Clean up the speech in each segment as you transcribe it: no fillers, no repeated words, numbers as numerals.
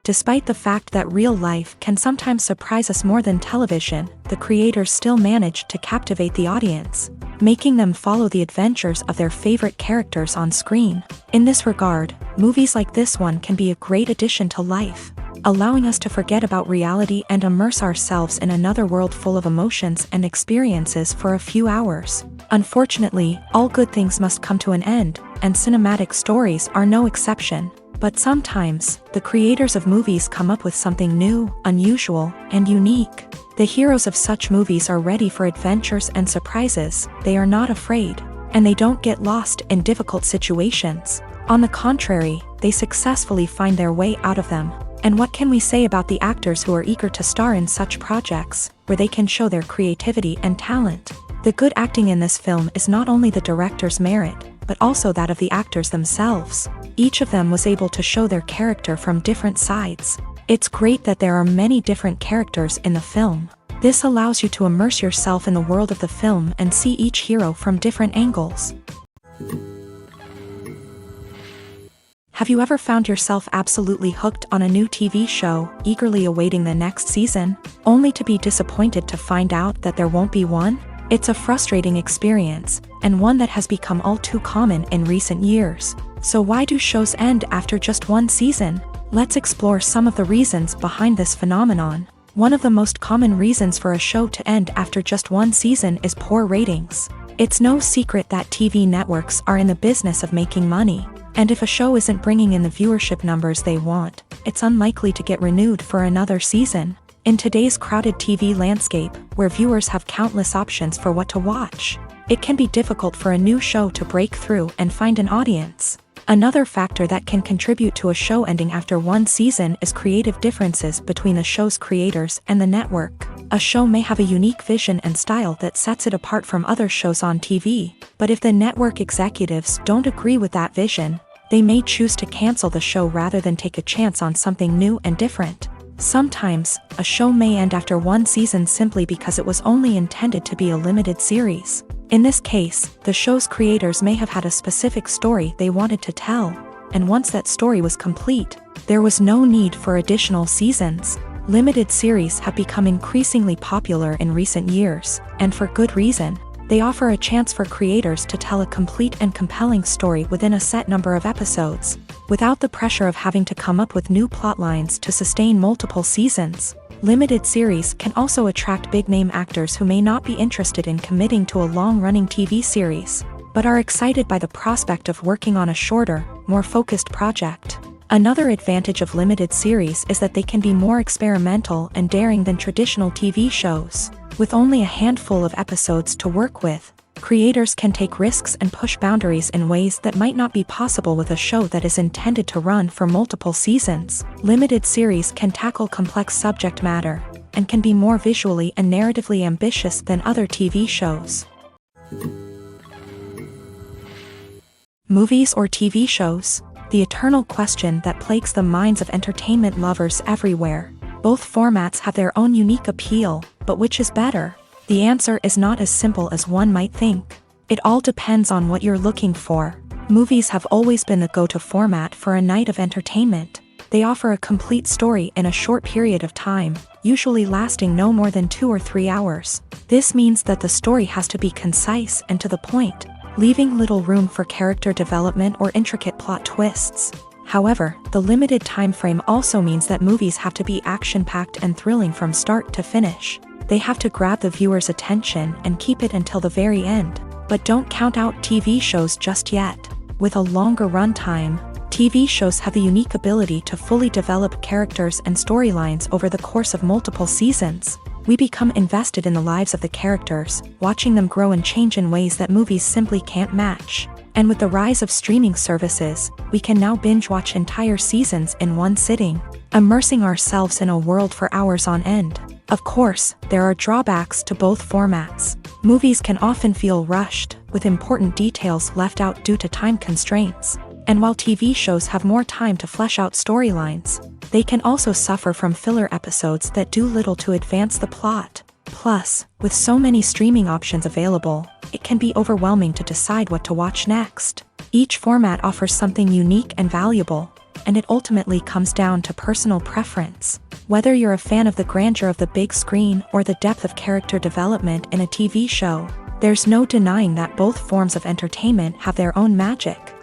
Despite the fact that real life can sometimes surprise us more than television, the creators still manage to captivate the audience, making them follow the adventures of their favorite characters on screen. In this regard, movies like this one can be a great addition to life, allowing us to forget about reality and immerse ourselves in another world full of emotions and experiences for a few hours. Unfortunately, all good things must come to an end, and cinematic stories are no exception. But sometimes, the creators of movies come up with something new, unusual, and unique. The heroes of such movies are ready for adventures and surprises, they are not afraid, and they don't get lost in difficult situations. On the contrary, they successfully find their way out of them. And what can we say about the actors who are eager to star in such projects, where they can show their creativity and talent? The good acting in this film is not only the director's merit, but also that of the actors themselves. Each of them was able to show their character from different sides. It's great that there are many different characters in the film. This allows you to immerse yourself in the world of the film and see each hero from different angles. Have you ever found yourself absolutely hooked on a new TV show, eagerly awaiting the next season, only to be disappointed to find out that there won't be one? It's a frustrating experience, and one that has become all too common in recent years. So why do shows end after just one season? Let's explore some of the reasons behind this phenomenon. One of the most common reasons for a show to end after just one season is poor ratings. It's no secret that TV networks are in the business of making money, and if a show isn't bringing in the viewership numbers they want, it's unlikely to get renewed for another season. In today's crowded TV landscape, where viewers have countless options for what to watch, it can be difficult for a new show to break through and find an audience. Another factor that can contribute to a show ending after one season is creative differences between the show's creators and the network. A show may have a unique vision and style that sets it apart from other shows on TV, but if the network executives don't agree with that vision, they may choose to cancel the show rather than take a chance on something new and different. Sometimes, a show may end after one season simply because it was only intended to be a limited series. In this case, the show's creators may have had a specific story they wanted to tell, and once that story was complete, there was no need for additional seasons. Limited series have become increasingly popular in recent years, and for good reason. They offer a chance for creators to tell a complete and compelling story within a set number of episodes, without the pressure of having to come up with new plotlines to sustain multiple seasons. Limited series can also attract big-name actors who may not be interested in committing to a long-running TV series, but are excited by the prospect of working on a shorter, more focused project. Another advantage of limited series is that they can be more experimental and daring than traditional TV shows. With only a handful of episodes to work with, creators can take risks and push boundaries in ways that might not be possible with a show that is intended to run for multiple seasons. Limited series can tackle complex subject matter, and can be more visually and narratively ambitious than other TV shows. Movies or TV shows? The eternal question that plagues the minds of entertainment lovers everywhere. Both formats have their own unique appeal, but which is better? The answer is not as simple as one might think. It all depends on what you're looking for. Movies have always been the go-to format for a night of entertainment. They offer a complete story in a short period of time, usually lasting no more than 2 or 3 hours. This means that the story has to be concise and to the point, leaving little room for character development or intricate plot twists. However, the limited time frame also means that movies have to be action-packed and thrilling from start to finish. They have to grab the viewer's attention and keep it until the very end. But don't count out TV shows just yet. With a longer runtime, TV shows have the unique ability to fully develop characters and storylines over the course of multiple seasons. We become invested in the lives of the characters, watching them grow and change in ways that movies simply can't match. And with the rise of streaming services, we can now binge-watch entire seasons in one sitting, immersing ourselves in a world for hours on end. Of course, there are drawbacks to both formats. Movies can often feel rushed, with important details left out due to time constraints. And while TV shows have more time to flesh out storylines, they can also suffer from filler episodes that do little to advance the plot. Plus, with so many streaming options available, it can be overwhelming to decide what to watch next. Each format offers something unique and valuable, and it ultimately comes down to personal preference. Whether you're a fan of the grandeur of the big screen or the depth of character development in a TV show, there's no denying that both forms of entertainment have their own magic.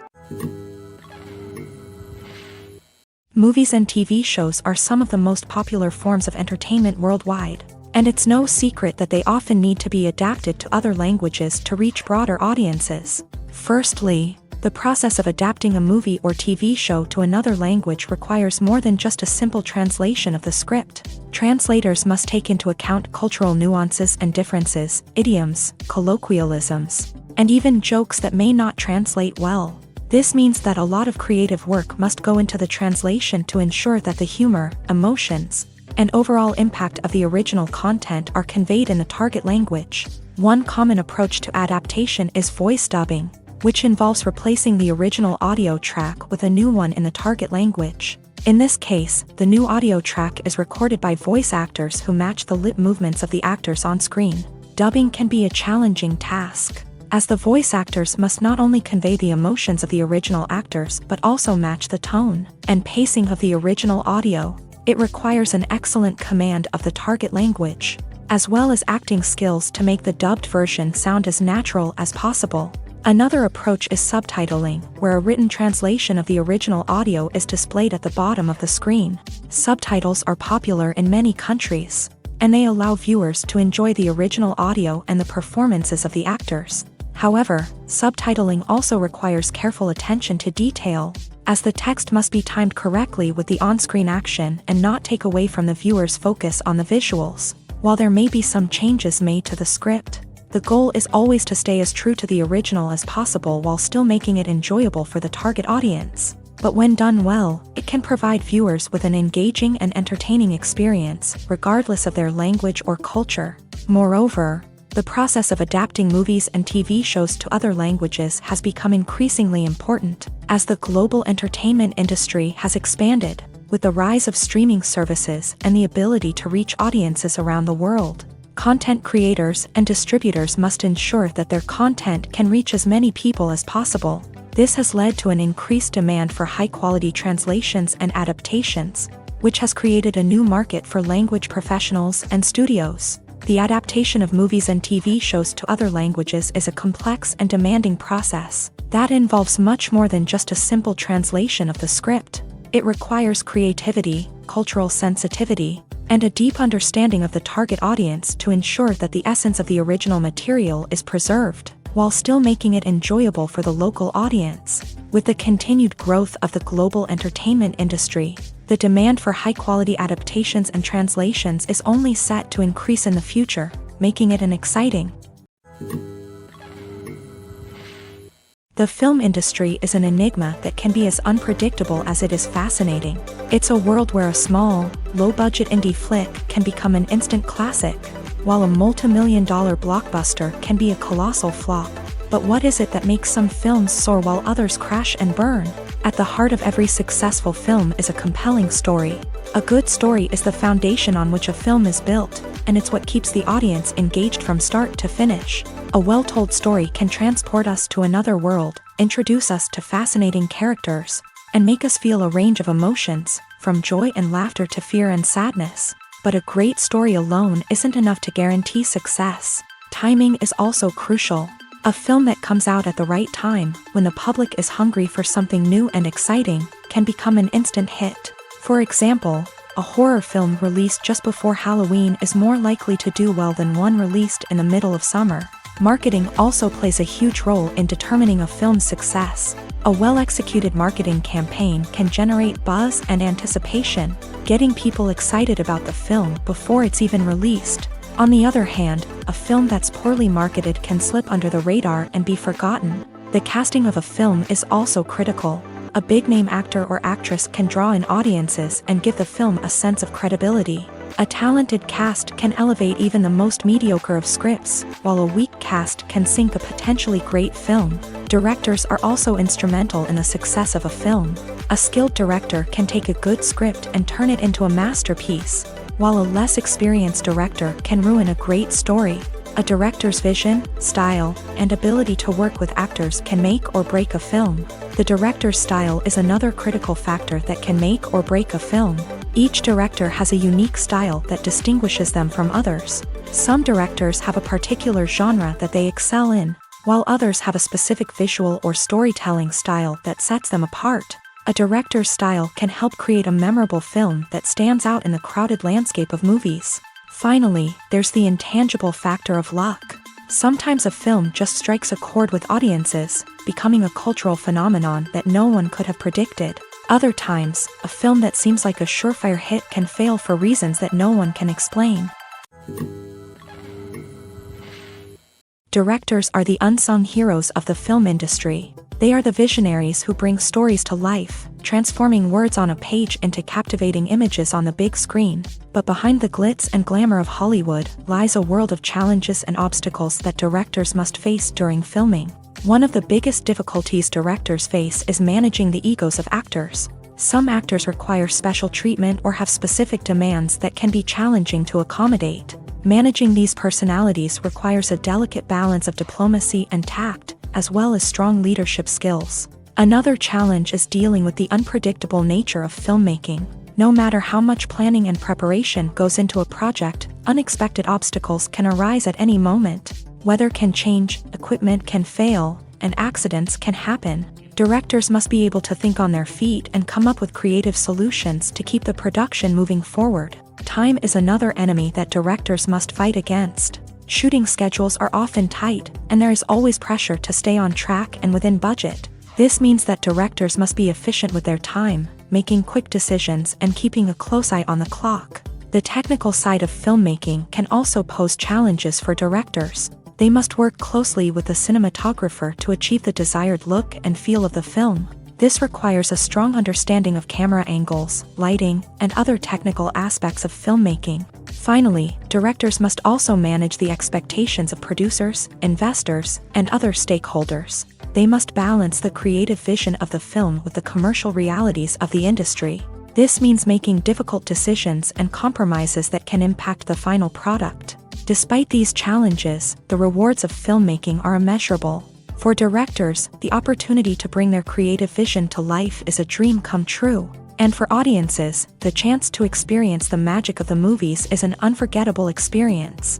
Movies and TV shows are some of the most popular forms of entertainment worldwide, and it's no secret that they often need to be adapted to other languages to reach broader audiences. Firstly, the process of adapting a movie or TV show to another language requires more than just a simple translation of the script. Translators must take into account cultural nuances and differences, idioms, colloquialisms, and even jokes that may not translate well. This means that a lot of creative work must go into the translation to ensure that the humor, emotions, and overall impact of the original content are conveyed in the target language. One common approach to adaptation is voice dubbing, which involves replacing the original audio track with a new one in the target language. In this case, the new audio track is recorded by voice actors who match the lip movements of the actors on screen. Dubbing can be a challenging task, as the voice actors must not only convey the emotions of the original actors but also match the tone and pacing of the original audio. It requires an excellent command of the target language, as well as acting skills to make the dubbed version sound as natural as possible. Another approach is subtitling, where a written translation of the original audio is displayed at the bottom of the screen. Subtitles are popular in many countries, and they allow viewers to enjoy the original audio and the performances of the actors. However, subtitling also requires careful attention to detail, as the text must be timed correctly with the on-screen action and not take away from the viewer's focus on the visuals. While there may be some changes made to the script, the goal is always to stay as true to the original as possible while still making it enjoyable for the target audience. But when done well, it can provide viewers with an engaging and entertaining experience, regardless of their language or culture. Moreover, the process of adapting movies and TV shows to other languages has become increasingly important, as the global entertainment industry has expanded, with the rise of streaming services and the ability to reach audiences around the world. Content creators and distributors must ensure that their content can reach as many people as possible. This has led to an increased demand for high-quality translations and adaptations, which has created a new market for language professionals and studios. The adaptation of movies and TV shows to other languages is a complex and demanding process that involves much more than just a simple translation of the script. It requires creativity, cultural sensitivity, and a deep understanding of the target audience to ensure that the essence of the original material is preserved, while still making it enjoyable for the local audience. With the continued growth of the global entertainment industry, the demand for high-quality adaptations and translations is only set to increase in the future, making it an exciting. The film industry is an enigma that can be as unpredictable as it is fascinating. It's a world where a small, low-budget indie flick can become an instant classic, while a multi-million-dollar blockbuster can be a colossal flop. But what is it that makes some films soar while others crash and burn? At the heart of every successful film is a compelling story. A good story is the foundation on which a film is built, and it's what keeps the audience engaged from start to finish. A well-told story can transport us to another world, introduce us to fascinating characters, and make us feel a range of emotions, from joy and laughter to fear and sadness. But a great story alone isn't enough to guarantee success. Timing is also crucial. A film that comes out at the right time, when the public is hungry for something new and exciting, can become an instant hit. For example, a horror film released just before Halloween is more likely to do well than one released in the middle of summer. Marketing also plays a huge role in determining a film's success. A well-executed marketing campaign can generate buzz and anticipation, getting people excited about the film before it's even released. On the other hand, a film that's poorly marketed can slip under the radar and be forgotten. The casting of a film is also critical. A big-name actor or actress can draw in audiences and give the film a sense of credibility. A talented cast can elevate even the most mediocre of scripts, while a weak cast can sink a potentially great film. Directors are also instrumental in the success of a film. A skilled director can take a good script and turn it into a masterpiece, while a less experienced director can ruin a great story. A director's vision, style, and ability to work with actors can make or break a film. The director's style is another critical factor that can make or break a film. Each director has a unique style that distinguishes them from others. Some directors have a particular genre that they excel in, while others have a specific visual or storytelling style that sets them apart. A director's style can help create a memorable film that stands out in the crowded landscape of movies. Finally, there's the intangible factor of luck. Sometimes a film just strikes a chord with audiences, becoming a cultural phenomenon that no one could have predicted. Other times, a film that seems like a surefire hit can fail for reasons that no one can explain. Directors are the unsung heroes of the film industry. They are the visionaries who bring stories to life, transforming words on a page into captivating images on the big screen. But behind the glitz and glamour of Hollywood lies a world of challenges and obstacles that directors must face during filming. One of the biggest difficulties directors face is managing the egos of actors. Some actors require special treatment or have specific demands that can be challenging to accommodate. Managing these personalities requires a delicate balance of diplomacy and tact, as well as strong leadership skills. Another challenge is dealing with the unpredictable nature of filmmaking. No matter how much planning and preparation goes into a project, unexpected obstacles can arise at any moment. Weather can change, equipment can fail, and accidents can happen. Directors must be able to think on their feet and come up with creative solutions to keep the production moving forward. Time is another enemy that directors must fight against. Shooting schedules are often tight, and there is always pressure to stay on track and within budget. This means that directors must be efficient with their time, making quick decisions and keeping a close eye on the clock. The technical side of filmmaking can also pose challenges for directors. They must work closely with the cinematographer to achieve the desired look and feel of the film. This requires a strong understanding of camera angles, lighting, and other technical aspects of filmmaking. Finally, directors must also manage the expectations of producers, investors, and other stakeholders. They must balance the creative vision of the film with the commercial realities of the industry. This means making difficult decisions and compromises that can impact the final product. Despite these challenges, the rewards of filmmaking are immeasurable. For directors, the opportunity to bring their creative vision to life is a dream come true. And for audiences, the chance to experience the magic of the movies is an unforgettable experience.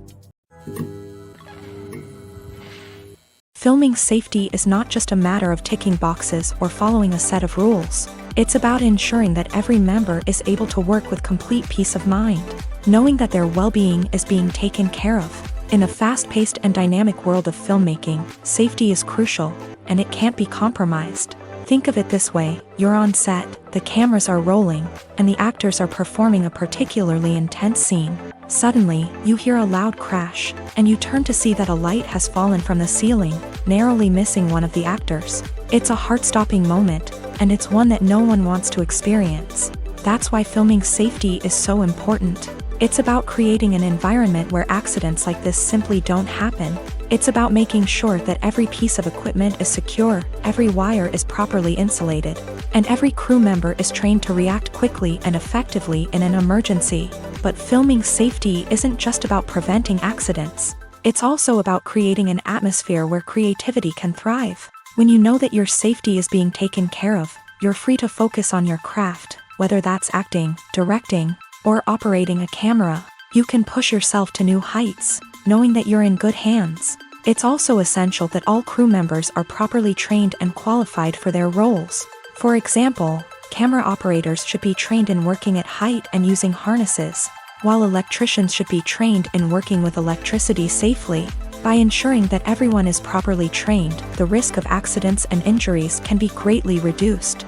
Filming safety is not just a matter of ticking boxes or following a set of rules. It's about ensuring that every member is able to work with complete peace of mind, knowing that their well-being is being taken care of. In a fast-paced and dynamic world of filmmaking, safety is crucial, and it can't be compromised. Think of it this way: you're on set, the cameras are rolling, and the actors are performing a particularly intense scene. Suddenly, you hear a loud crash, and you turn to see that a light has fallen from the ceiling, narrowly missing one of the actors. It's a heart-stopping moment, and it's one that no one wants to experience. That's why filming safety is so important. It's about creating an environment where accidents like this simply don't happen. It's about making sure that every piece of equipment is secure, every wire is properly insulated, and every crew member is trained to react quickly and effectively in an emergency. But filming safety isn't just about preventing accidents. It's also about creating an atmosphere where creativity can thrive. When you know that your safety is being taken care of, you're free to focus on your craft, whether that's acting, directing, or operating a camera. You can push yourself to new heights, knowing that you're in good hands. It's also essential that all crew members are properly trained and qualified for their roles. For example, camera operators should be trained in working at height and using harnesses, while electricians should be trained in working with electricity safely. By ensuring that everyone is properly trained, the risk of accidents and injuries can be greatly reduced.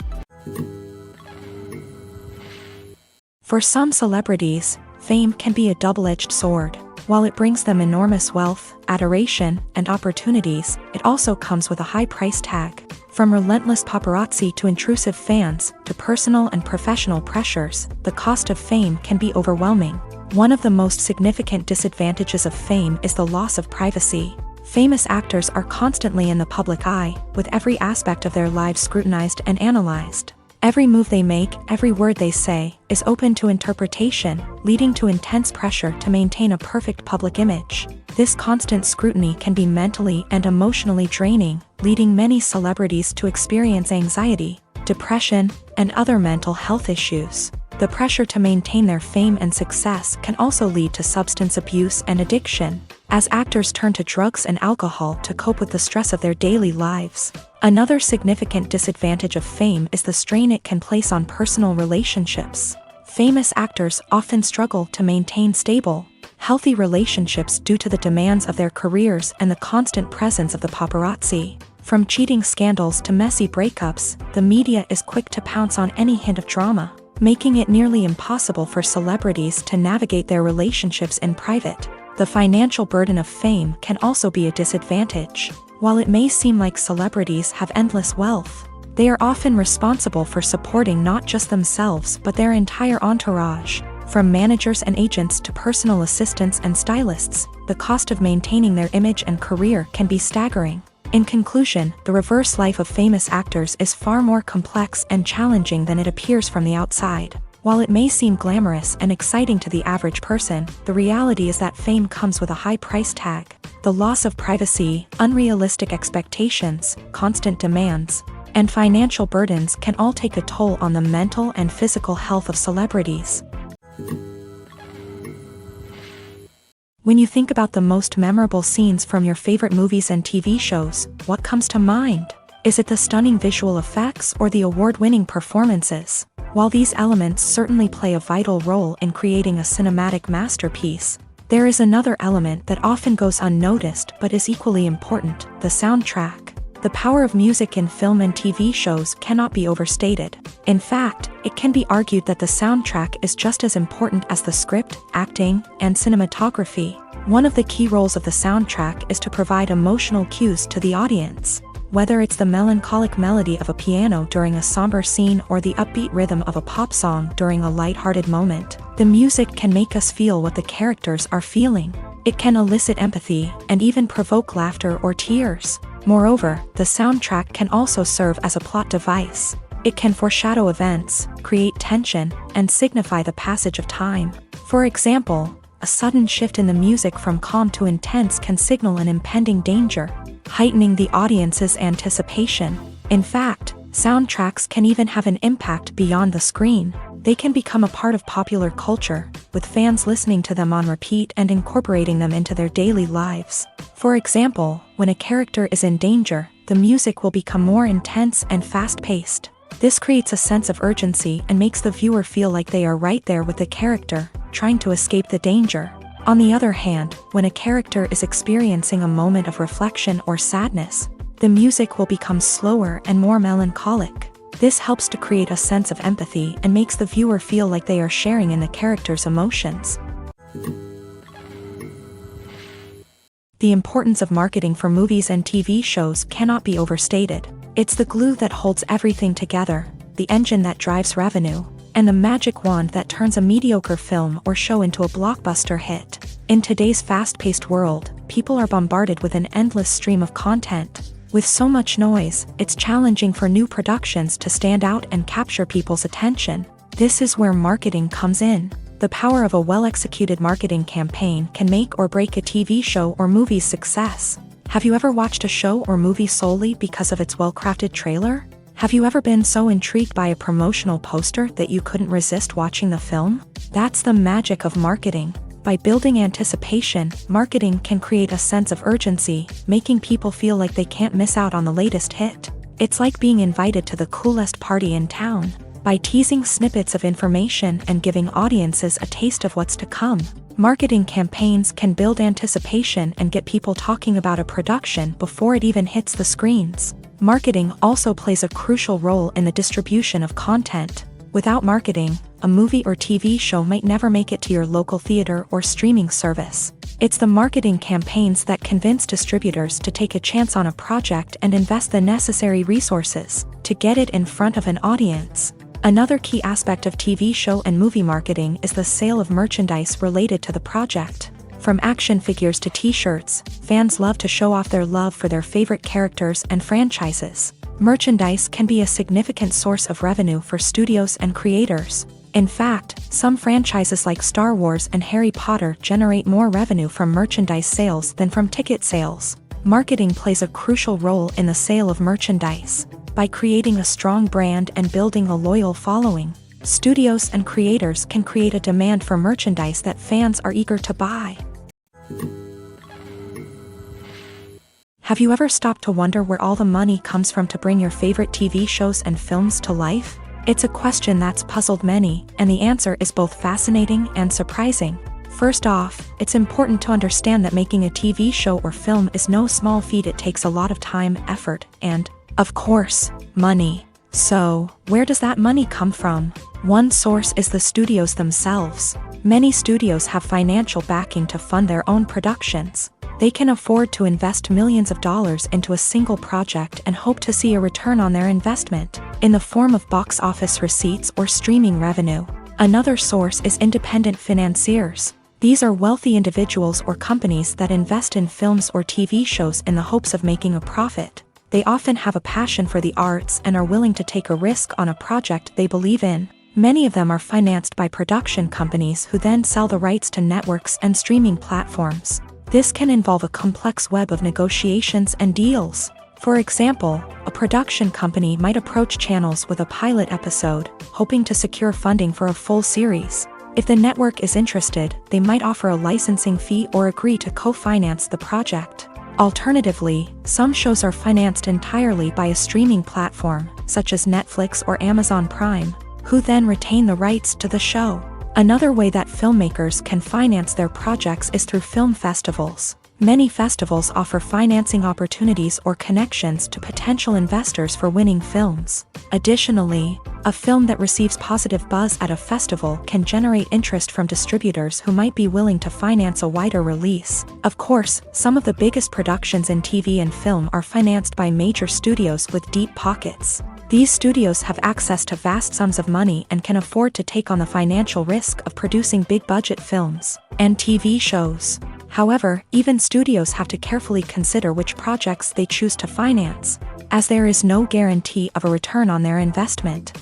For some celebrities, fame can be a double-edged sword. While it brings them enormous wealth, adoration, and opportunities, it also comes with a high price tag. From relentless paparazzi to intrusive fans, to personal and professional pressures, the cost of fame can be overwhelming. One of the most significant disadvantages of fame is the loss of privacy. Famous actors are constantly in the public eye, with every aspect of their lives scrutinized and analyzed. Every move they make, every word they say, is open to interpretation, leading to intense pressure to maintain a perfect public image. This constant scrutiny can be mentally and emotionally draining, leading many celebrities to experience anxiety, depression, and other mental health issues. The pressure to maintain their fame and success can also lead to substance abuse and addiction, as actors turn to drugs and alcohol to cope with the stress of their daily lives. Another significant disadvantage of fame is the strain it can place on personal relationships. Famous actors often struggle to maintain stable, healthy relationships due to the demands of their careers and the constant presence of the paparazzi. From cheating scandals to messy breakups, the media is quick to pounce on any hint of drama, making it nearly impossible for celebrities to navigate their relationships in private. The financial burden of fame can also be a disadvantage. While it may seem like celebrities have endless wealth, they are often responsible for supporting not just themselves but their entire entourage. From managers and agents to personal assistants and stylists, the cost of maintaining their image and career can be staggering. In conclusion, the reverse life of famous actors is far more complex and challenging than it appears from the outside. While it may seem glamorous and exciting to the average person, the reality is that fame comes with a high price tag. The loss of privacy, unrealistic expectations, constant demands, and financial burdens can all take a toll on the mental and physical health of celebrities. When you think about the most memorable scenes from your favorite movies and TV shows, what comes to mind? Is it the stunning visual effects or the award-winning performances? While these elements certainly play a vital role in creating a cinematic masterpiece, there is another element that often goes unnoticed but is equally important: the soundtrack. The power of music in film and TV shows cannot be overstated. In fact, it can be argued that the soundtrack is just as important as the script, acting, and cinematography. One of the key roles of the soundtrack is to provide emotional cues to the audience. Whether it's the melancholic melody of a piano during a somber scene or the upbeat rhythm of a pop song during a lighthearted moment, the music can make us feel what the characters are feeling. It can elicit empathy and even provoke laughter or tears. Moreover, the soundtrack can also serve as a plot device. It can foreshadow events, create tension, and signify the passage of time. For example, a sudden shift in the music from calm to intense can signal an impending danger, heightening the audience's anticipation. In fact, soundtracks can even have an impact beyond the screen. They can become a part of popular culture, with fans listening to them on repeat and incorporating them into their daily lives. For example, when a character is in danger, the music will become more intense and fast-paced. This creates a sense of urgency and makes the viewer feel like they are right there with the character, trying to escape the danger. On the other hand, when a character is experiencing a moment of reflection or sadness, the music will become slower and more melancholic. This helps to create a sense of empathy and makes the viewer feel like they are sharing in the character's emotions. The importance of marketing for movies and TV shows cannot be overstated. It's the glue that holds everything together, the engine that drives revenue, and the magic wand that turns a mediocre film or show into a blockbuster hit. In today's fast-paced world, people are bombarded with an endless stream of content. With so much noise, it's challenging for new productions to stand out and capture people's attention. This is where marketing comes in. The power of a well-executed marketing campaign can make or break a TV show or movie's success. Have you ever watched a show or movie solely because of its well-crafted trailer? Have you ever been so intrigued by a promotional poster that you couldn't resist watching the film? That's the magic of marketing. By building anticipation, marketing can create a sense of urgency, making people feel like they can't miss out on the latest hit. It's like being invited to the coolest party in town. By teasing snippets of information and giving audiences a taste of what's to come, marketing campaigns can build anticipation and get people talking about a production before it even hits the screens. Marketing also plays a crucial role in the distribution of content. Without marketing, a movie or TV show might never make it to your local theater or streaming service. It's the marketing campaigns that convince distributors to take a chance on a project and invest the necessary resources to get it in front of an audience. Another key aspect of TV show and movie marketing is the sale of merchandise related to the project. From action figures to t-shirts, fans love to show off their love for their favorite characters and franchises. Merchandise can be a significant source of revenue for studios and creators. In fact, some franchises like Star Wars and Harry Potter generate more revenue from merchandise sales than from ticket sales. Marketing plays a crucial role in the sale of merchandise. By creating a strong brand and building a loyal following, studios and creators can create a demand for merchandise that fans are eager to buy. Have you ever stopped to wonder where all the money comes from to bring your favorite TV shows and films to life? It's a question that's puzzled many, and the answer is both fascinating and surprising. First off, it's important to understand that making a TV show or film is no small feat. It takes a lot of time, effort, and, of course, money. So, where does that money come from? One source is the studios themselves. Many studios have financial backing to fund their own productions. They can afford to invest millions of dollars into a single project and hope to see a return on their investment, in the form of box office receipts or streaming revenue. Another source is independent financiers. These are wealthy individuals or companies that invest in films or TV shows in the hopes of making a profit. They often have a passion for the arts and are willing to take a risk on a project they believe in. Many of them are financed by production companies who then sell the rights to networks and streaming platforms. This can involve a complex web of negotiations and deals. For example, a production company might approach channels with a pilot episode, hoping to secure funding for a full series. If the network is interested, they might offer a licensing fee or agree to co-finance the project. Alternatively, some shows are financed entirely by a streaming platform, such as Netflix or Amazon Prime, who then retain the rights to the show. Another way that filmmakers can finance their projects is through film festivals. Many festivals offer financing opportunities or connections to potential investors for winning films. Additionally, a film that receives positive buzz at a festival can generate interest from distributors who might be willing to finance a wider release. Of course, some of the biggest productions in TV and film are financed by major studios with deep pockets. These studios have access to vast sums of money and can afford to take on the financial risk of producing big-budget films and TV shows. However, even studios have to carefully consider which projects they choose to finance, as there is no guarantee of a return on their investment.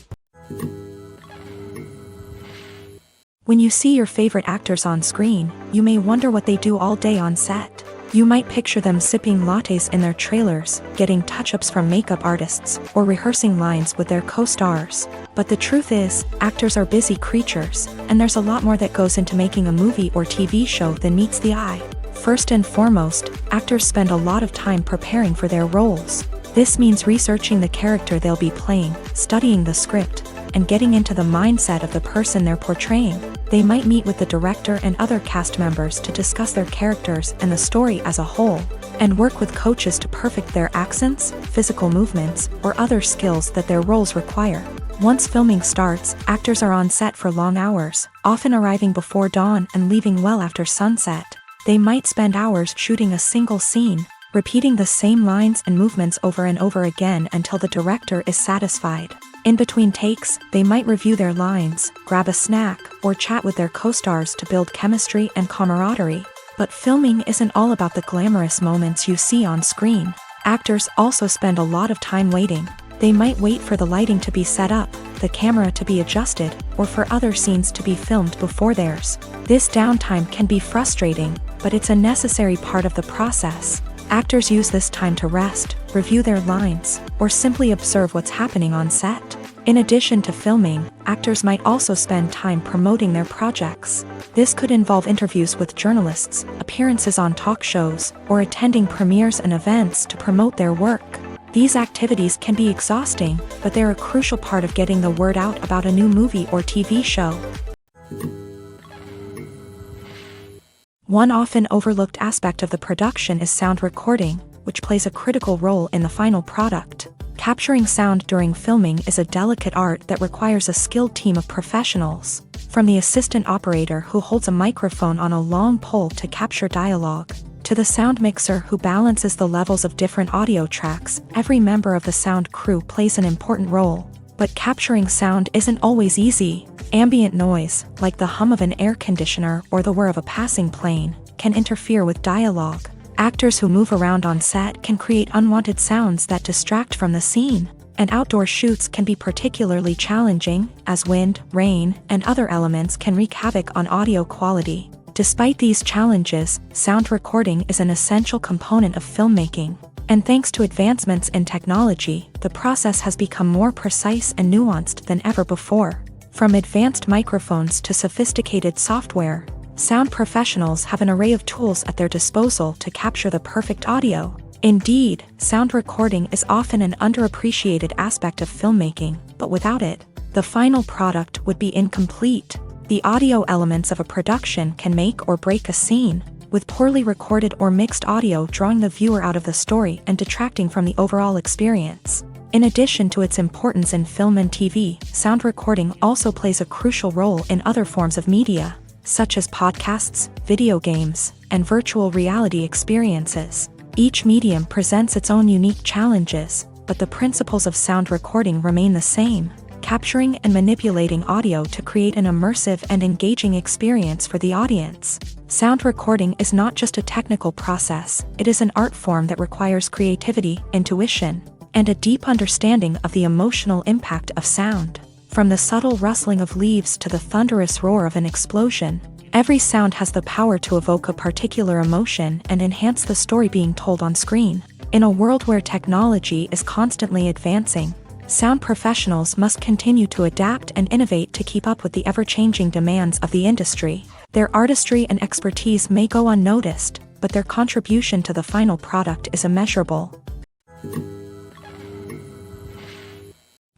When you see your favorite actors on screen, you may wonder what they do all day on set. You might picture them sipping lattes in their trailers, getting touch-ups from makeup artists, or rehearsing lines with their co-stars. But the truth is, actors are busy creatures, and there's a lot more that goes into making a movie or TV show than meets the eye. First and foremost, actors spend a lot of time preparing for their roles. This means researching the character they'll be playing, studying the script, and getting into the mindset of the person they're portraying. They might meet with the director and other cast members to discuss their characters and the story as a whole, and work with coaches to perfect their accents, physical movements, or other skills that their roles require. Once filming starts, actors are on set for long hours, often arriving before dawn and leaving well after sunset. They might spend hours shooting a single scene, repeating the same lines and movements over and over again until the director is satisfied. In between takes, they might review their lines, grab a snack, or chat with their co-stars to build chemistry and camaraderie. But filming isn't all about the glamorous moments you see on screen. Actors also spend a lot of time waiting. They might wait for the lighting to be set up, the camera to be adjusted, or for other scenes to be filmed before theirs. This downtime can be frustrating, but it's a necessary part of the process. Actors use this time to rest, review their lines, or simply observe what's happening on set. In addition to filming, actors might also spend time promoting their projects. This could involve interviews with journalists, appearances on talk shows, or attending premieres and events to promote their work. These activities can be exhausting, but they're a crucial part of getting the word out about a new movie or TV show. One often overlooked aspect of the production is sound recording, which plays a critical role in the final product. Capturing sound during filming is a delicate art that requires a skilled team of professionals. From the assistant operator who holds a microphone on a long pole to capture dialogue, to the sound mixer who balances the levels of different audio tracks, every member of the sound crew plays an important role. But capturing sound isn't always easy. Ambient noise, like the hum of an air conditioner or the whir of a passing plane, can interfere with dialogue. Actors who move around on set can create unwanted sounds that distract from the scene, and outdoor shoots can be particularly challenging, as wind, rain, and other elements can wreak havoc on audio quality. Despite these challenges, sound recording is an essential component of filmmaking, and thanks to advancements in technology, the process has become more precise and nuanced than ever before. From advanced microphones to sophisticated software, sound professionals have an array of tools at their disposal to capture the perfect audio. Indeed, sound recording is often an underappreciated aspect of filmmaking, but without it, the final product would be incomplete. The audio elements of a production can make or break a scene, with poorly recorded or mixed audio drawing the viewer out of the story and detracting from the overall experience. In addition to its importance in film and TV, sound recording also plays a crucial role in other forms of media, such as podcasts, video games, and virtual reality experiences. Each medium presents its own unique challenges, but the principles of sound recording remain the same, capturing and manipulating audio to create an immersive and engaging experience for the audience. Sound recording is not just a technical process, it is an art form that requires creativity, intuition, and a deep understanding of the emotional impact of sound. From the subtle rustling of leaves to the thunderous roar of an explosion, every sound has the power to evoke a particular emotion and enhance the story being told on screen. In a world where technology is constantly advancing, sound professionals must continue to adapt and innovate to keep up with the ever-changing demands of the industry. Their artistry and expertise may go unnoticed, but their contribution to the final product is immeasurable.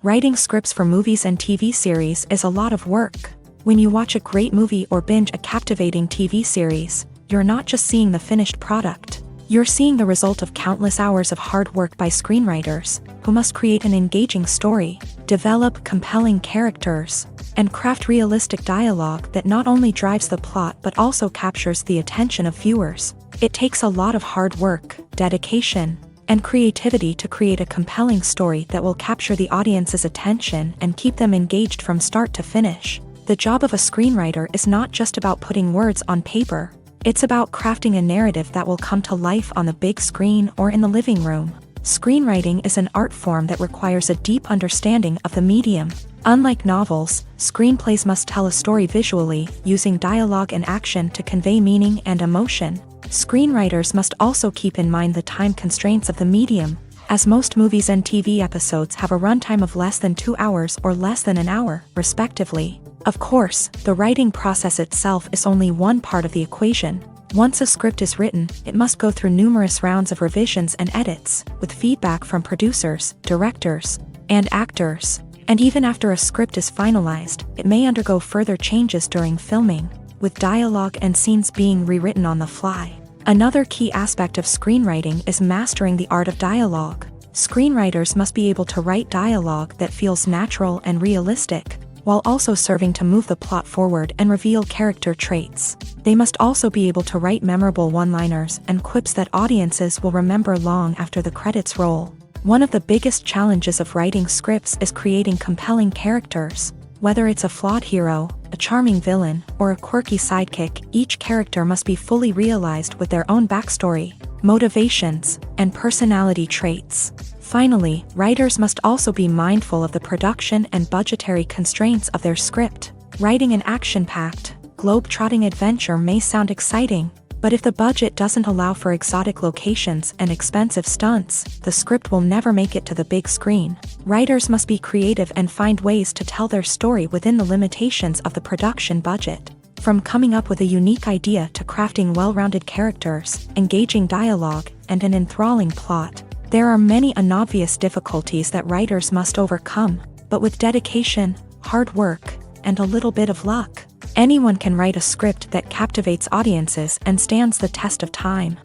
Writing scripts for movies and TV series is a lot of work. When you watch a great movie or binge a captivating TV series, you're not just seeing the finished product. You're seeing the result of countless hours of hard work by screenwriters, who must create an engaging story, develop compelling characters, and craft realistic dialogue that not only drives the plot but also captures the attention of viewers. It takes a lot of hard work, dedication, and creativity to create a compelling story that will capture the audience's attention and keep them engaged from start to finish. The job of a screenwriter is not just about putting words on paper, it's about crafting a narrative that will come to life on the big screen or in the living room. Screenwriting is an art form that requires a deep understanding of the medium. Unlike novels, screenplays must tell a story visually, using dialogue and action to convey meaning and emotion. Screenwriters must also keep in mind the time constraints of the medium, as most movies and TV episodes have a runtime of less than 2 hours or less than an hour, respectively. Of course, the writing process itself is only one part of the equation. Once a script is written, it must go through numerous rounds of revisions and edits, with feedback from producers, directors, and actors. And even after a script is finalized, it may undergo further changes during filming, with dialogue and scenes being rewritten on the fly. Another key aspect of screenwriting is mastering the art of dialogue. Screenwriters must be able to write dialogue that feels natural and realistic, while also serving to move the plot forward and reveal character traits. They must also be able to write memorable one-liners and quips that audiences will remember long after the credits roll. One of the biggest challenges of writing scripts is creating compelling characters. Whether it's a flawed hero, a charming villain, or a quirky sidekick, each character must be fully realized with their own backstory, motivations, and personality traits. Finally, writers must also be mindful of the production and budgetary constraints of their script. Writing an action-packed, globe-trotting adventure may sound exciting, but if the budget doesn't allow for exotic locations and expensive stunts, the script will never make it to the big screen. Writers must be creative and find ways to tell their story within the limitations of the production budget. From coming up with a unique idea to crafting well-rounded characters, engaging dialogue, and an enthralling plot, there are many unobvious difficulties that writers must overcome, but with dedication, hard work, and a little bit of luck, anyone can write a script that captivates audiences and stands the test of time.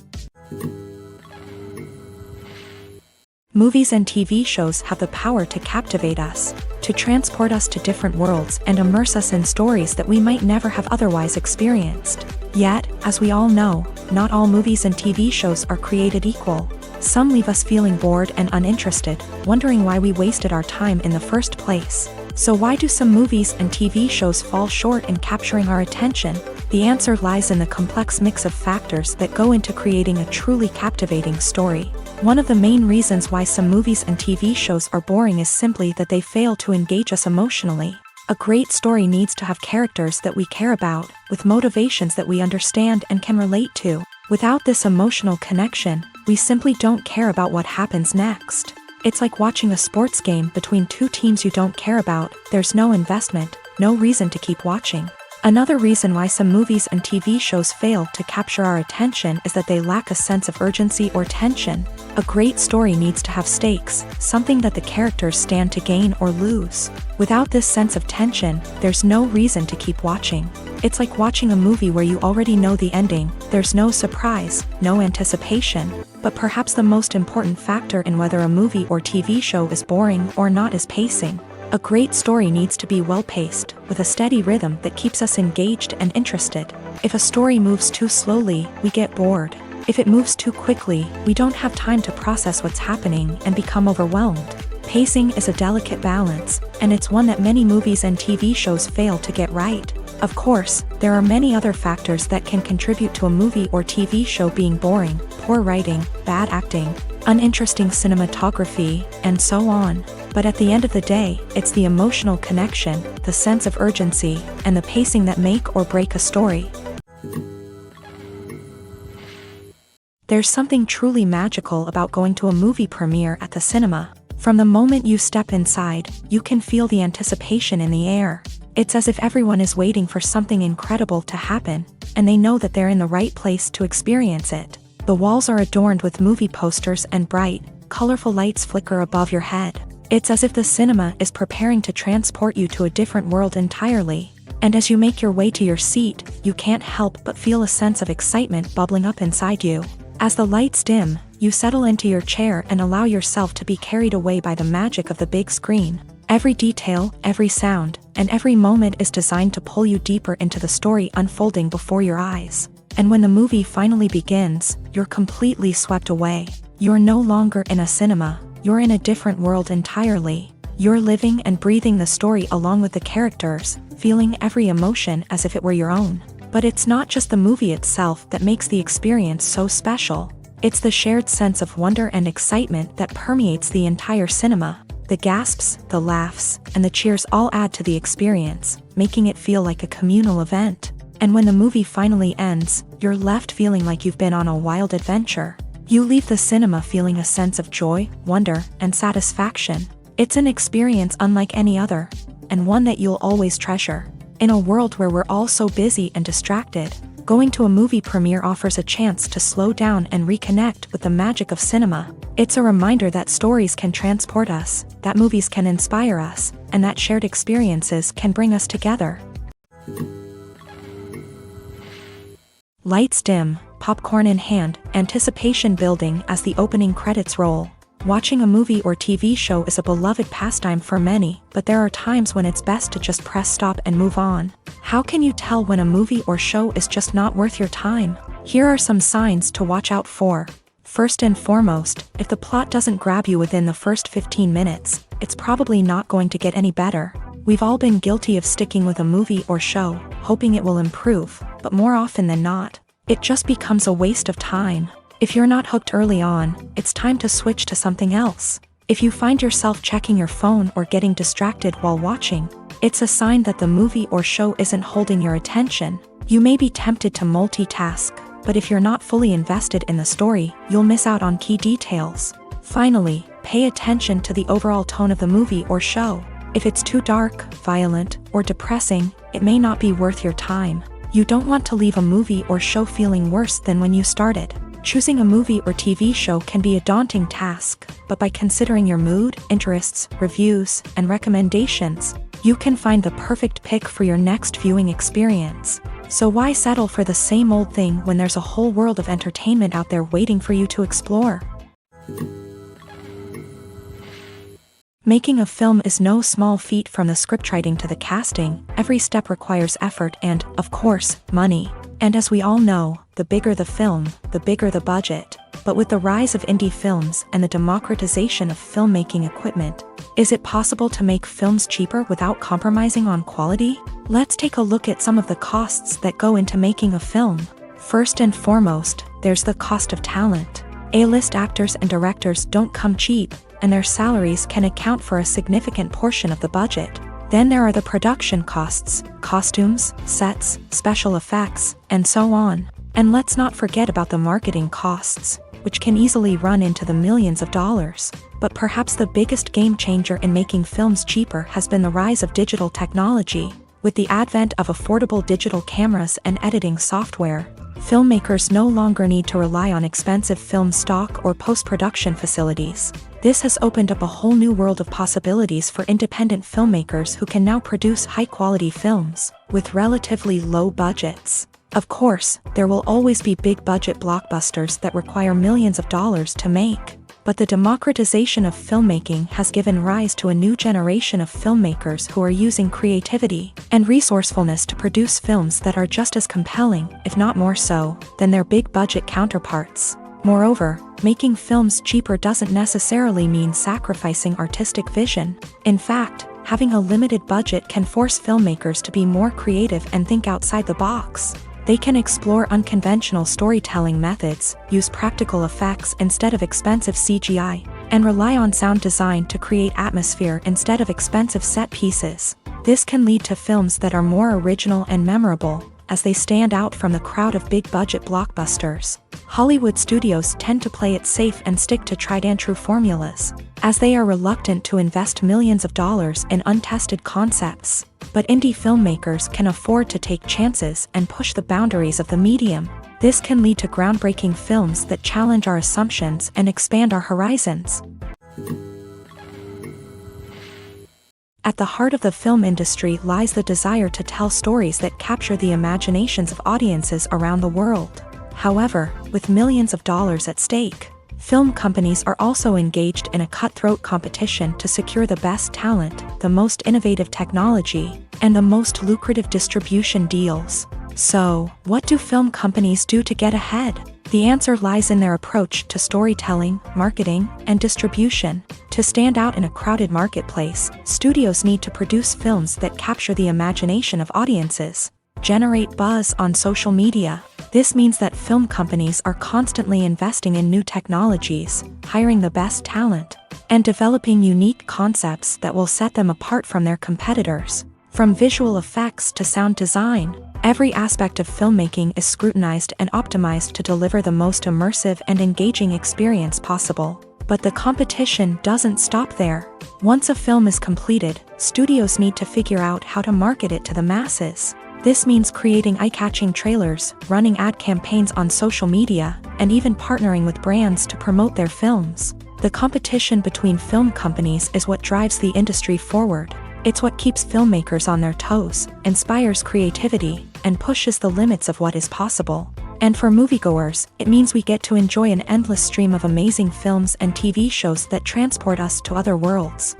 Movies and TV shows have the power to captivate us, to transport us to different worlds and immerse us in stories that we might never have otherwise experienced. Yet, as we all know, not all movies and TV shows are created equal. Some leave us feeling bored and uninterested, wondering why we wasted our time in the first place. So why do some movies and TV shows fall short in capturing our attention? The answer lies in the complex mix of factors that go into creating a truly captivating story. One of the main reasons why some movies and TV shows are boring is simply that they fail to engage us emotionally. A great story needs to have characters that we care about, with motivations that we understand and can relate to. Without this emotional connection, we simply don't care about what happens next. It's like watching a sports game between two teams you don't care about. There's no investment, no reason to keep watching. Another reason why some movies and TV shows fail to capture our attention is that they lack a sense of urgency or tension. A great story needs to have stakes, something that the characters stand to gain or lose. Without this sense of tension, there's no reason to keep watching. It's like watching a movie where you already know the ending. There's no surprise, no anticipation. But perhaps the most important factor in whether a movie or TV show is boring or not is pacing. A great story needs to be well-paced, with a steady rhythm that keeps us engaged and interested. If a story moves too slowly, we get bored. If it moves too quickly, we don't have time to process what's happening and become overwhelmed. Pacing is a delicate balance, and it's one that many movies and TV shows fail to get right. Of course, there are many other factors that can contribute to a movie or TV show being boring: poor writing, bad acting, uninteresting cinematography, and so on. But at the end of the day, it's the emotional connection, the sense of urgency, and the pacing that make or break a story. There's something truly magical about going to a movie premiere at the cinema. From the moment you step inside, you can feel the anticipation in the air. It's as if everyone is waiting for something incredible to happen, and they know that they're in the right place to experience it. The walls are adorned with movie posters and bright, colorful lights flicker above your head. It's as if the cinema is preparing to transport you to a different world entirely. And as you make your way to your seat, you can't help but feel a sense of excitement bubbling up inside you. As the lights dim, you settle into your chair and allow yourself to be carried away by the magic of the big screen. Every detail, every sound, and every moment is designed to pull you deeper into the story unfolding before your eyes. And when the movie finally begins, you're completely swept away. You're no longer in a cinema. You're in a different world entirely. You're living and breathing the story along with the characters, feeling every emotion as if it were your own. But it's not just the movie itself that makes the experience so special. It's the shared sense of wonder and excitement that permeates the entire cinema. The gasps, the laughs, and the cheers all add to the experience, making it feel like a communal event. And when the movie finally ends, you're left feeling like you've been on a wild adventure. You leave the cinema feeling a sense of joy, wonder, and satisfaction. It's an experience unlike any other, and one that you'll always treasure. In a world where we're all so busy and distracted, going to a movie premiere offers a chance to slow down and reconnect with the magic of cinema. It's a reminder that stories can transport us, that movies can inspire us, and that shared experiences can bring us together. Lights dim, popcorn in hand, anticipation building as the opening credits roll. Watching a movie or TV show is a beloved pastime for many, but there are times when it's best to just press stop and move on. How can you tell when a movie or show is just not worth your time? Here are some signs to watch out for. First and foremost, if the plot doesn't grab you within the first 15 minutes, it's probably not going to get any better. We've all been guilty of sticking with a movie or show, hoping it will improve, but more often than not, it just becomes a waste of time. If you're not hooked early on, it's time to switch to something else. If you find yourself checking your phone or getting distracted while watching, it's a sign that the movie or show isn't holding your attention. You may be tempted to multitask, but if you're not fully invested in the story, you'll miss out on key details. Finally, pay attention to the overall tone of the movie or show. If it's too dark, violent, or depressing, it may not be worth your time. You don't want to leave a movie or show feeling worse than when you started. Choosing a movie or TV show can be a daunting task, but by considering your mood, interests, reviews, and recommendations, you can find the perfect pick for your next viewing experience. So why settle for the same old thing when there's a whole world of entertainment out there waiting for you to explore? Making a film is no small feat. From the scriptwriting to the casting, every step requires effort and, of course, money. And as we all know, the bigger the film, the bigger the budget. But with the rise of indie films and the democratization of filmmaking equipment, is it possible to make films cheaper without compromising on quality? Let's take a look at some of the costs that go into making a film. First and foremost, there's the cost of talent. A-list actors and directors don't come cheap, and their salaries can account for a significant portion of the budget. Then there are the production costs, costumes, sets, special effects, and so on. And let's not forget about the marketing costs, which can easily run into the millions of dollars. But perhaps the biggest game changer in making films cheaper has been the rise of digital technology. With the advent of affordable digital cameras and editing software, filmmakers no longer need to rely on expensive film stock or post-production facilities. This has opened up a whole new world of possibilities for independent filmmakers who can now produce high-quality films with relatively low budgets. Of course, there will always be big-budget blockbusters that require millions of dollars to make. But the democratization of filmmaking has given rise to a new generation of filmmakers who are using creativity and resourcefulness to produce films that are just as compelling, if not more so, than their big-budget counterparts. Moreover, making films cheaper doesn't necessarily mean sacrificing artistic vision. In fact, having a limited budget can force filmmakers to be more creative and think outside the box. They can explore unconventional storytelling methods, use practical effects instead of expensive CGI, and rely on sound design to create atmosphere instead of expensive set pieces. This can lead to films that are more original and memorable, as they stand out from the crowd of big-budget blockbusters. Hollywood studios tend to play it safe and stick to tried-and-true formulas, as they are reluctant to invest millions of dollars in untested concepts. But indie filmmakers can afford to take chances and push the boundaries of the medium. This can lead to groundbreaking films that challenge our assumptions and expand our horizons. At the heart of the film industry lies the desire to tell stories that capture the imaginations of audiences around the world. However, with millions of dollars at stake, film companies are also engaged in a cutthroat competition to secure the best talent, the most innovative technology, and the most lucrative distribution deals. So, what do film companies do to get ahead? The answer lies in their approach to storytelling, marketing, and distribution. To stand out in a crowded marketplace, studios need to produce films that capture the imagination of audiences, generate buzz on social media. This means that film companies are constantly investing in new technologies, hiring the best talent, and developing unique concepts that will set them apart from their competitors. From visual effects to sound design, every aspect of filmmaking is scrutinized and optimized to deliver the most immersive and engaging experience possible. But the competition doesn't stop there. Once a film is completed, studios need to figure out how to market it to the masses. This means creating eye-catching trailers, running ad campaigns on social media, and even partnering with brands to promote their films. The competition between film companies is what drives the industry forward. It's what keeps filmmakers on their toes, inspires creativity, and pushes the limits of what is possible. And for moviegoers, it means we get to enjoy an endless stream of amazing films and TV shows that transport us to other worlds.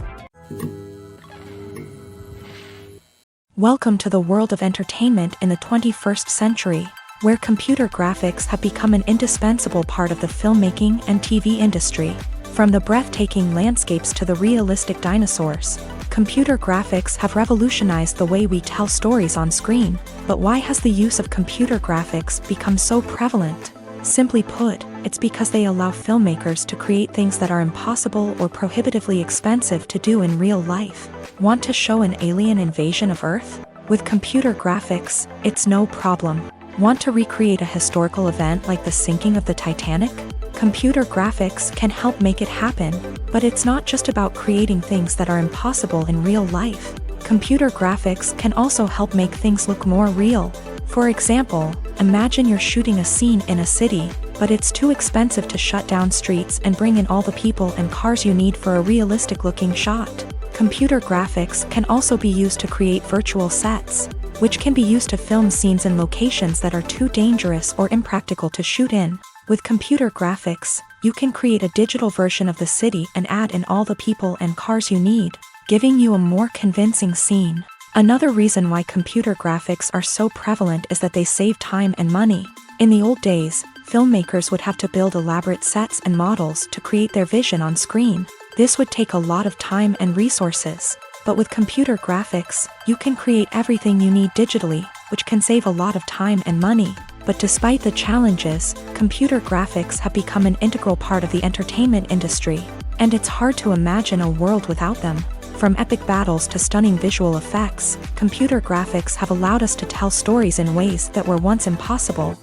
Welcome to the world of entertainment in the 21st century, where computer graphics have become an indispensable part of the filmmaking and TV industry. From the breathtaking landscapes to the realistic dinosaurs, computer graphics have revolutionized the way we tell stories on screen. But why has the use of computer graphics become so prevalent? Simply put, it's because they allow filmmakers to create things that are impossible or prohibitively expensive to do in real life. Want to show an alien invasion of Earth? With computer graphics, it's no problem. Want to recreate a historical event like the sinking of the Titanic? Computer graphics can help make it happen. But it's not just about creating things that are impossible in real life. Computer graphics can also help make things look more real. For example, imagine you're shooting a scene in a city, but it's too expensive to shut down streets and bring in all the people and cars you need for a realistic-looking shot. Computer graphics can also be used to create virtual sets, which can be used to film scenes in locations that are too dangerous or impractical to shoot in. With computer graphics, you can create a digital version of the city and add in all the people and cars you need, giving you a more convincing scene. Another reason why computer graphics are so prevalent is that they save time and money. In the old days, filmmakers would have to build elaborate sets and models to create their vision on screen. This would take a lot of time and resources. But with computer graphics, you can create everything you need digitally, which can save a lot of time and money. But despite the challenges, computer graphics have become an integral part of the entertainment industry, and it's hard to imagine a world without them. From epic battles to stunning visual effects, computer graphics have allowed us to tell stories in ways that were once impossible.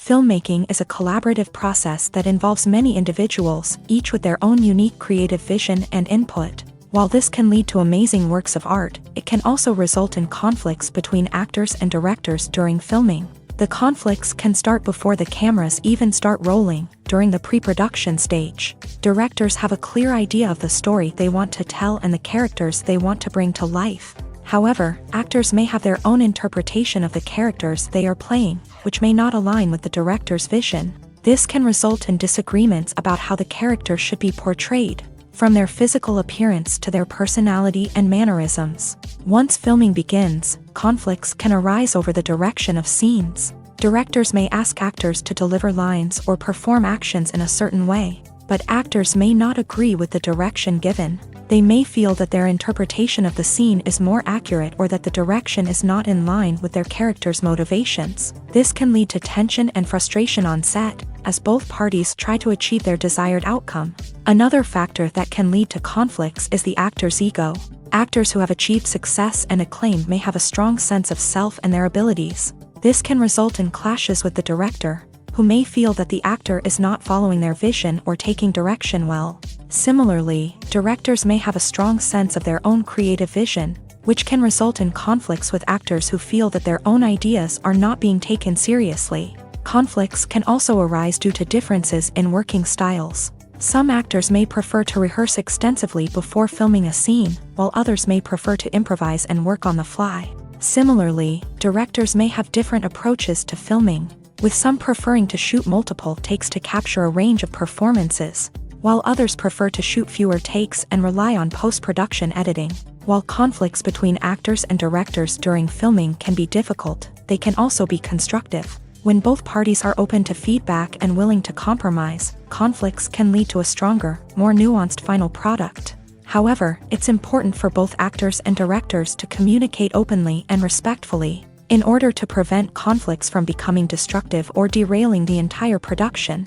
Filmmaking is a collaborative process that involves many individuals, each with their own unique creative vision and input. While this can lead to amazing works of art, it can also result in conflicts between actors and directors during filming. The conflicts can start before the cameras even start rolling, during the pre-production stage. Directors have a clear idea of the story they want to tell and the characters they want to bring to life. However, actors may have their own interpretation of the characters they are playing, which may not align with the director's vision. This can result in disagreements about how the character should be portrayed, from their physical appearance to their personality and mannerisms. Once filming begins, conflicts can arise over the direction of scenes. Directors may ask actors to deliver lines or perform actions in a certain way, but actors may not agree with the direction given. They may feel that their interpretation of the scene is more accurate or that the direction is not in line with their character's motivations. This can lead to tension and frustration on set, as both parties try to achieve their desired outcome. Another factor that can lead to conflicts is the actor's ego. Actors who have achieved success and acclaim may have a strong sense of self and their abilities. This can result in clashes with the director, who may feel that the actor is not following their vision or taking direction well. Similarly, directors may have a strong sense of their own creative vision, which can result in conflicts with actors who feel that their own ideas are not being taken seriously. Conflicts can also arise due to differences in working styles. Some actors may prefer to rehearse extensively before filming a scene, while others may prefer to improvise and work on the fly. Similarly, directors may have different approaches to filming, with some preferring to shoot multiple takes to capture a range of performances, while others prefer to shoot fewer takes and rely on post-production editing. While conflicts between actors and directors during filming can be difficult, they can also be constructive. When both parties are open to feedback and willing to compromise, conflicts can lead to a stronger, more nuanced final product. However, it's important for both actors and directors to communicate openly and respectfully, in order to prevent conflicts from becoming destructive or derailing the entire production.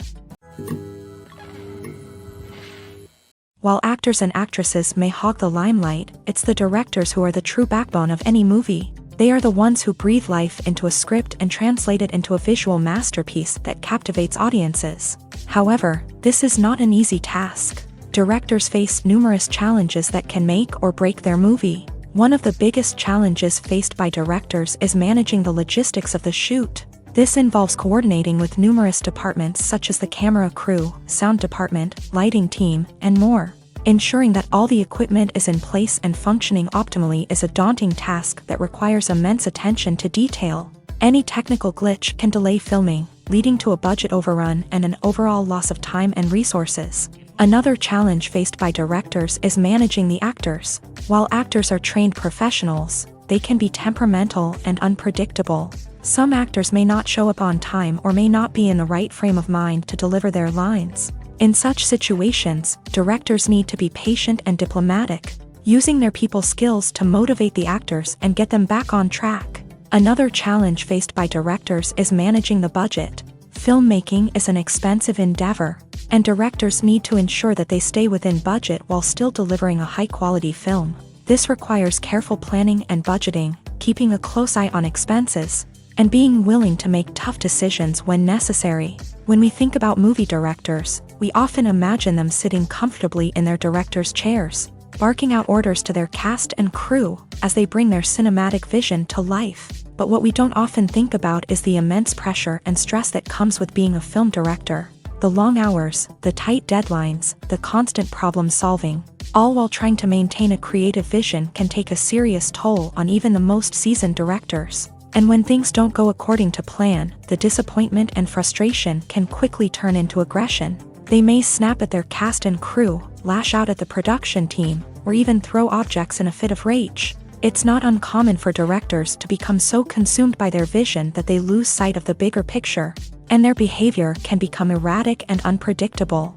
While actors and actresses may hog the limelight, it's the directors who are the true backbone of any movie. They are the ones who breathe life into a script and translate it into a visual masterpiece that captivates audiences. However, this is not an easy task. Directors face numerous challenges that can make or break their movie. One of the biggest challenges faced by directors is managing the logistics of the shoot. This involves coordinating with numerous departments such as the camera crew, sound department, lighting team, and more. Ensuring that all the equipment is in place and functioning optimally is a daunting task that requires immense attention to detail. Any technical glitch can delay filming, leading to a budget overrun and an overall loss of time and resources. Another challenge faced by directors is managing the actors. While actors are trained professionals, they can be temperamental and unpredictable. Some actors may not show up on time or may not be in the right frame of mind to deliver their lines. In such situations, directors need to be patient and diplomatic, using their people skills to motivate the actors and get them back on track. Another challenge faced by directors is managing the budget. Filmmaking is an expensive endeavor, and directors need to ensure that they stay within budget while still delivering a high-quality film. This requires careful planning and budgeting, keeping a close eye on expenses, and being willing to make tough decisions when necessary. When we think about movie directors, we often imagine them sitting comfortably in their director's chairs, barking out orders to their cast and crew as they bring their cinematic vision to life. But what we don't often think about is the immense pressure and stress that comes with being a film director. The long hours, the tight deadlines, the constant problem solving, all while trying to maintain a creative vision can take a serious toll on even the most seasoned directors. And when things don't go according to plan, the disappointment and frustration can quickly turn into aggression. They may snap at their cast and crew, lash out at the production team, or even throw objects in a fit of rage. It's not uncommon for directors to become so consumed by their vision that they lose sight of the bigger picture, and their behavior can become erratic and unpredictable.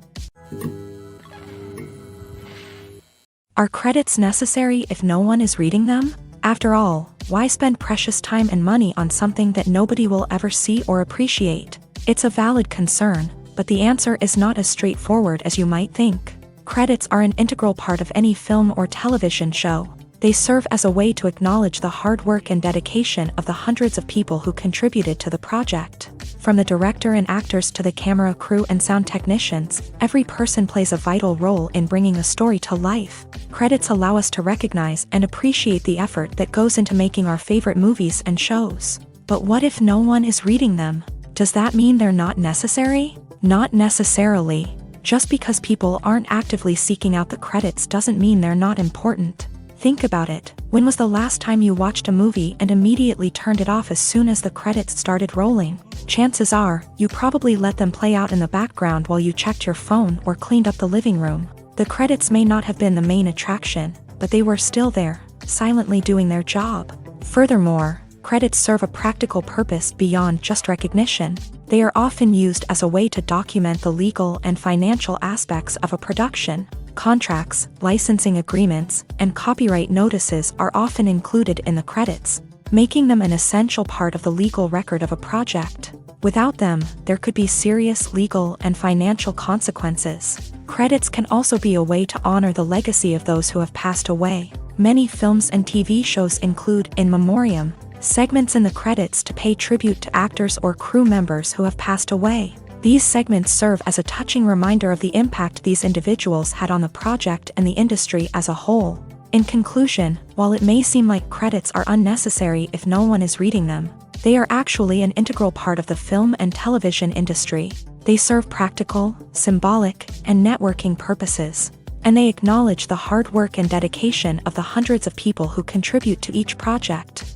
Are credits necessary if no one is reading them? After all, why spend precious time and money on something that nobody will ever see or appreciate? It's a valid concern, but the answer is not as straightforward as you might think. Credits are an integral part of any film or television show. They serve as a way to acknowledge the hard work and dedication of the hundreds of people who contributed to the project. From the director and actors to the camera crew and sound technicians, every person plays a vital role in bringing a story to life. Credits allow us to recognize and appreciate the effort that goes into making our favorite movies and shows. But what if no one is reading them? Does that mean they're not necessary? Not necessarily. Just because people aren't actively seeking out the credits doesn't mean they're not important. Think about it. When was the last time you watched a movie and immediately turned it off as soon as the credits started rolling? Chances are, you probably let them play out in the background while you checked your phone or cleaned up the living room. The credits may not have been the main attraction, but they were still there, silently doing their job. Furthermore, credits serve a practical purpose beyond just recognition. They are often used as a way to document the legal and financial aspects of a production. Contracts, licensing agreements, and copyright notices are often included in the credits, making them an essential part of the legal record of a project. Without them, there could be serious legal and financial consequences. Credits can also be a way to honor the legacy of those who have passed away. Many films and TV shows include in memoriam segments in the credits to pay tribute to actors or crew members who have passed away. These segments serve as a touching reminder of the impact these individuals had on the project and the industry as a whole. In conclusion, while it may seem like credits are unnecessary if no one is reading them, they are actually an integral part of the film and television industry. They serve practical, symbolic, and networking purposes, and they acknowledge the hard work and dedication of the hundreds of people who contribute to each project.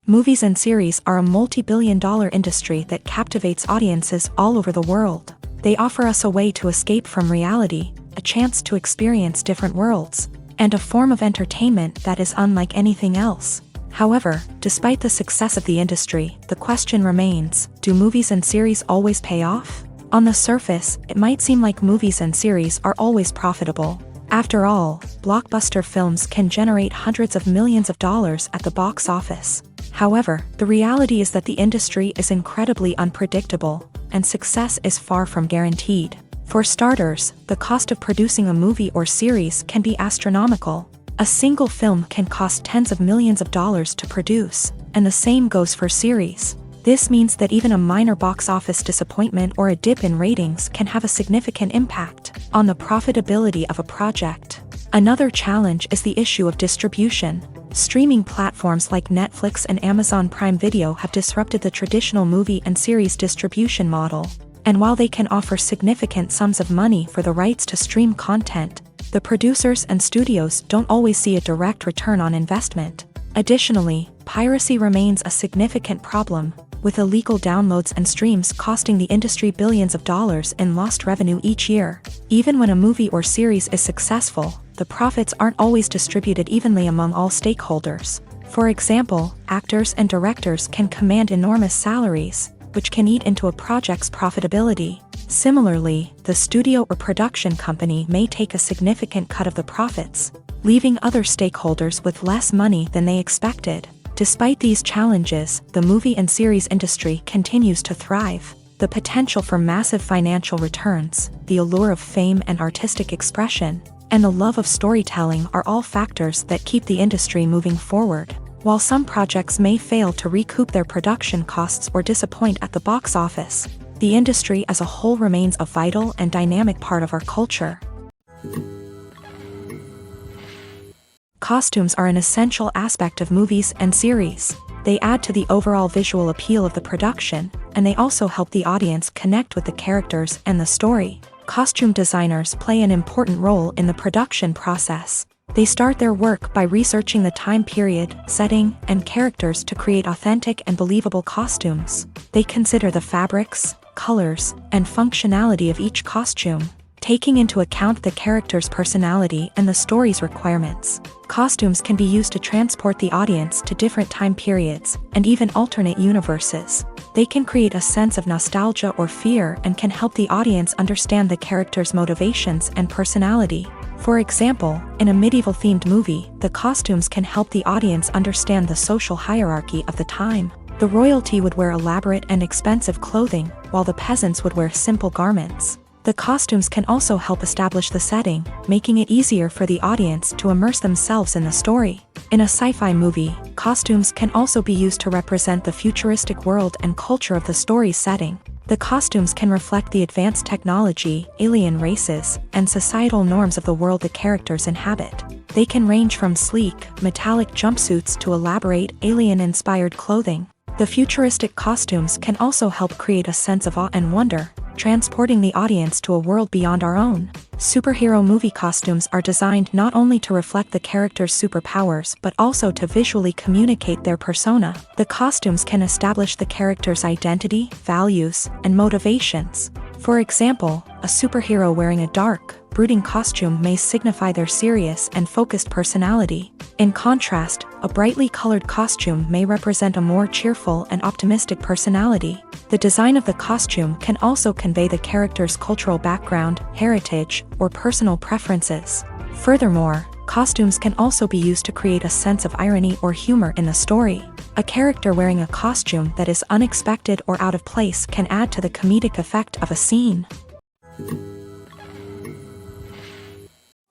Movies and series are a multi-billion-dollar industry that captivates audiences all over the world. They offer us a way to escape from reality, a chance to experience different worlds, and a form of entertainment that is unlike anything else. However, despite the success of the industry, the question remains, do movies and series always pay off? On the surface, it might seem like movies and series are always profitable. After all, blockbuster films can generate hundreds of millions of dollars at the box office. However, the reality is that the industry is incredibly unpredictable, and success is far from guaranteed. For starters, the cost of producing a movie or series can be astronomical. A single film can cost tens of millions of dollars to produce, and the same goes for series. This means that even a minor box office disappointment or a dip in ratings can have a significant impact on the profitability of a project. Another challenge is the issue of distribution. Streaming platforms like Netflix and Amazon Prime Video have disrupted the traditional movie and series distribution model. And while they can offer significant sums of money for the rights to stream content, the producers and studios don't always see a direct return on investment. Additionally, piracy remains a significant problem, with illegal downloads and streams costing the industry billions of dollars in lost revenue each year. Even when a movie or series is successful, the profits aren't always distributed evenly among all stakeholders. For example, actors and directors can command enormous salaries, which can eat into a project's profitability. Similarly, the studio or production company may take a significant cut of the profits, leaving other stakeholders with less money than they expected. Despite these challenges, the movie and series industry continues to thrive. The potential for massive financial returns, the allure of fame and artistic expression, and the love of storytelling are all factors that keep the industry moving forward. While some projects may fail to recoup their production costs or disappoint at the box office, the industry as a whole remains a vital and dynamic part of our culture. Costumes are an essential aspect of movies and series. They add to the overall visual appeal of the production, and they also help the audience connect with the characters and the story. Costume designers play an important role in the production process. They start their work by researching the time period, setting, and characters to create authentic and believable costumes. They consider the fabrics, colors, and functionality of each costume. taking into account the character's personality and the story's requirements. Costumes can be used to transport the audience to different time periods and even alternate universes. They can create a sense of nostalgia or fear and can help the audience understand the character's motivations and personality. For example, in a medieval-themed movie, the costumes can help the audience understand the social hierarchy of the time. The royalty would wear elaborate and expensive clothing, while the peasants would wear simple garments. The costumes can also help establish the setting, making it easier for the audience to immerse themselves in the story. In a sci-fi movie, costumes can also be used to represent the futuristic world and culture of the story's setting. The costumes can reflect the advanced technology, alien races, and societal norms of the world the characters inhabit. They can range from sleek, metallic jumpsuits to elaborate, alien-inspired clothing. The futuristic costumes can also help create a sense of awe and wonder, transporting the audience to a world beyond our own. Superhero movie costumes are designed not only to reflect the character's superpowers but also to visually communicate their persona. The costumes can establish the character's identity, values, and motivations. For example, a superhero wearing a dark, brooding costume may signify their serious and focused personality. In contrast, a brightly colored costume may represent a more cheerful and optimistic personality. The design of the costume can also convey the character's cultural background, heritage, or personal preferences. Furthermore, costumes can also be used to create a sense of irony or humor in the story. A character wearing a costume that is unexpected or out of place can add to the comedic effect of a scene.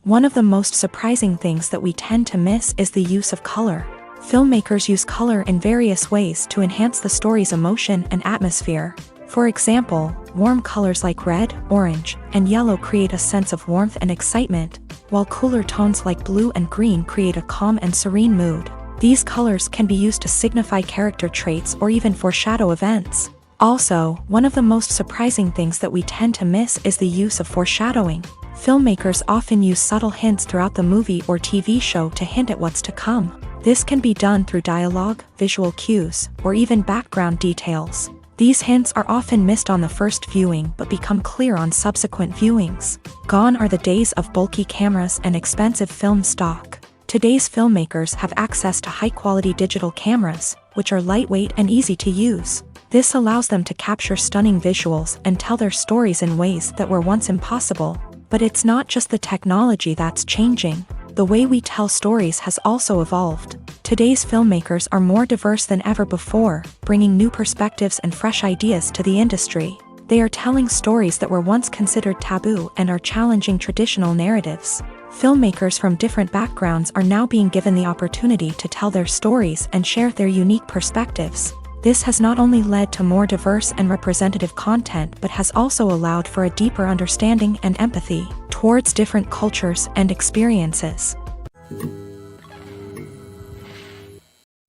One of the most surprising things that we tend to miss is the use of color. Filmmakers use color in various ways to enhance the story's emotion and atmosphere. For example, warm colors like red, orange, and yellow create a sense of warmth and excitement, while cooler tones like blue and green create a calm and serene mood. These colors can be used to signify character traits or even foreshadow events. Also, one of the most surprising things that we tend to miss is the use of foreshadowing. Filmmakers often use subtle hints throughout the movie or TV show to hint at what's to come. This can be done through dialogue, visual cues, or even background details. These hints are often missed on the first viewing but become clear on subsequent viewings. Gone are the days of bulky cameras and expensive film stock. Today's filmmakers have access to high-quality digital cameras, which are lightweight and easy to use. This allows them to capture stunning visuals and tell their stories in ways that were once impossible. But it's not just the technology that's changing. The way we tell stories has also evolved. Today's filmmakers are more diverse than ever before, bringing new perspectives and fresh ideas to the industry. They are telling stories that were once considered taboo and are challenging traditional narratives. Filmmakers from different backgrounds are now being given the opportunity to tell their stories and share their unique perspectives. This has not only led to more diverse and representative content but has also allowed for a deeper understanding and empathy towards different cultures and experiences.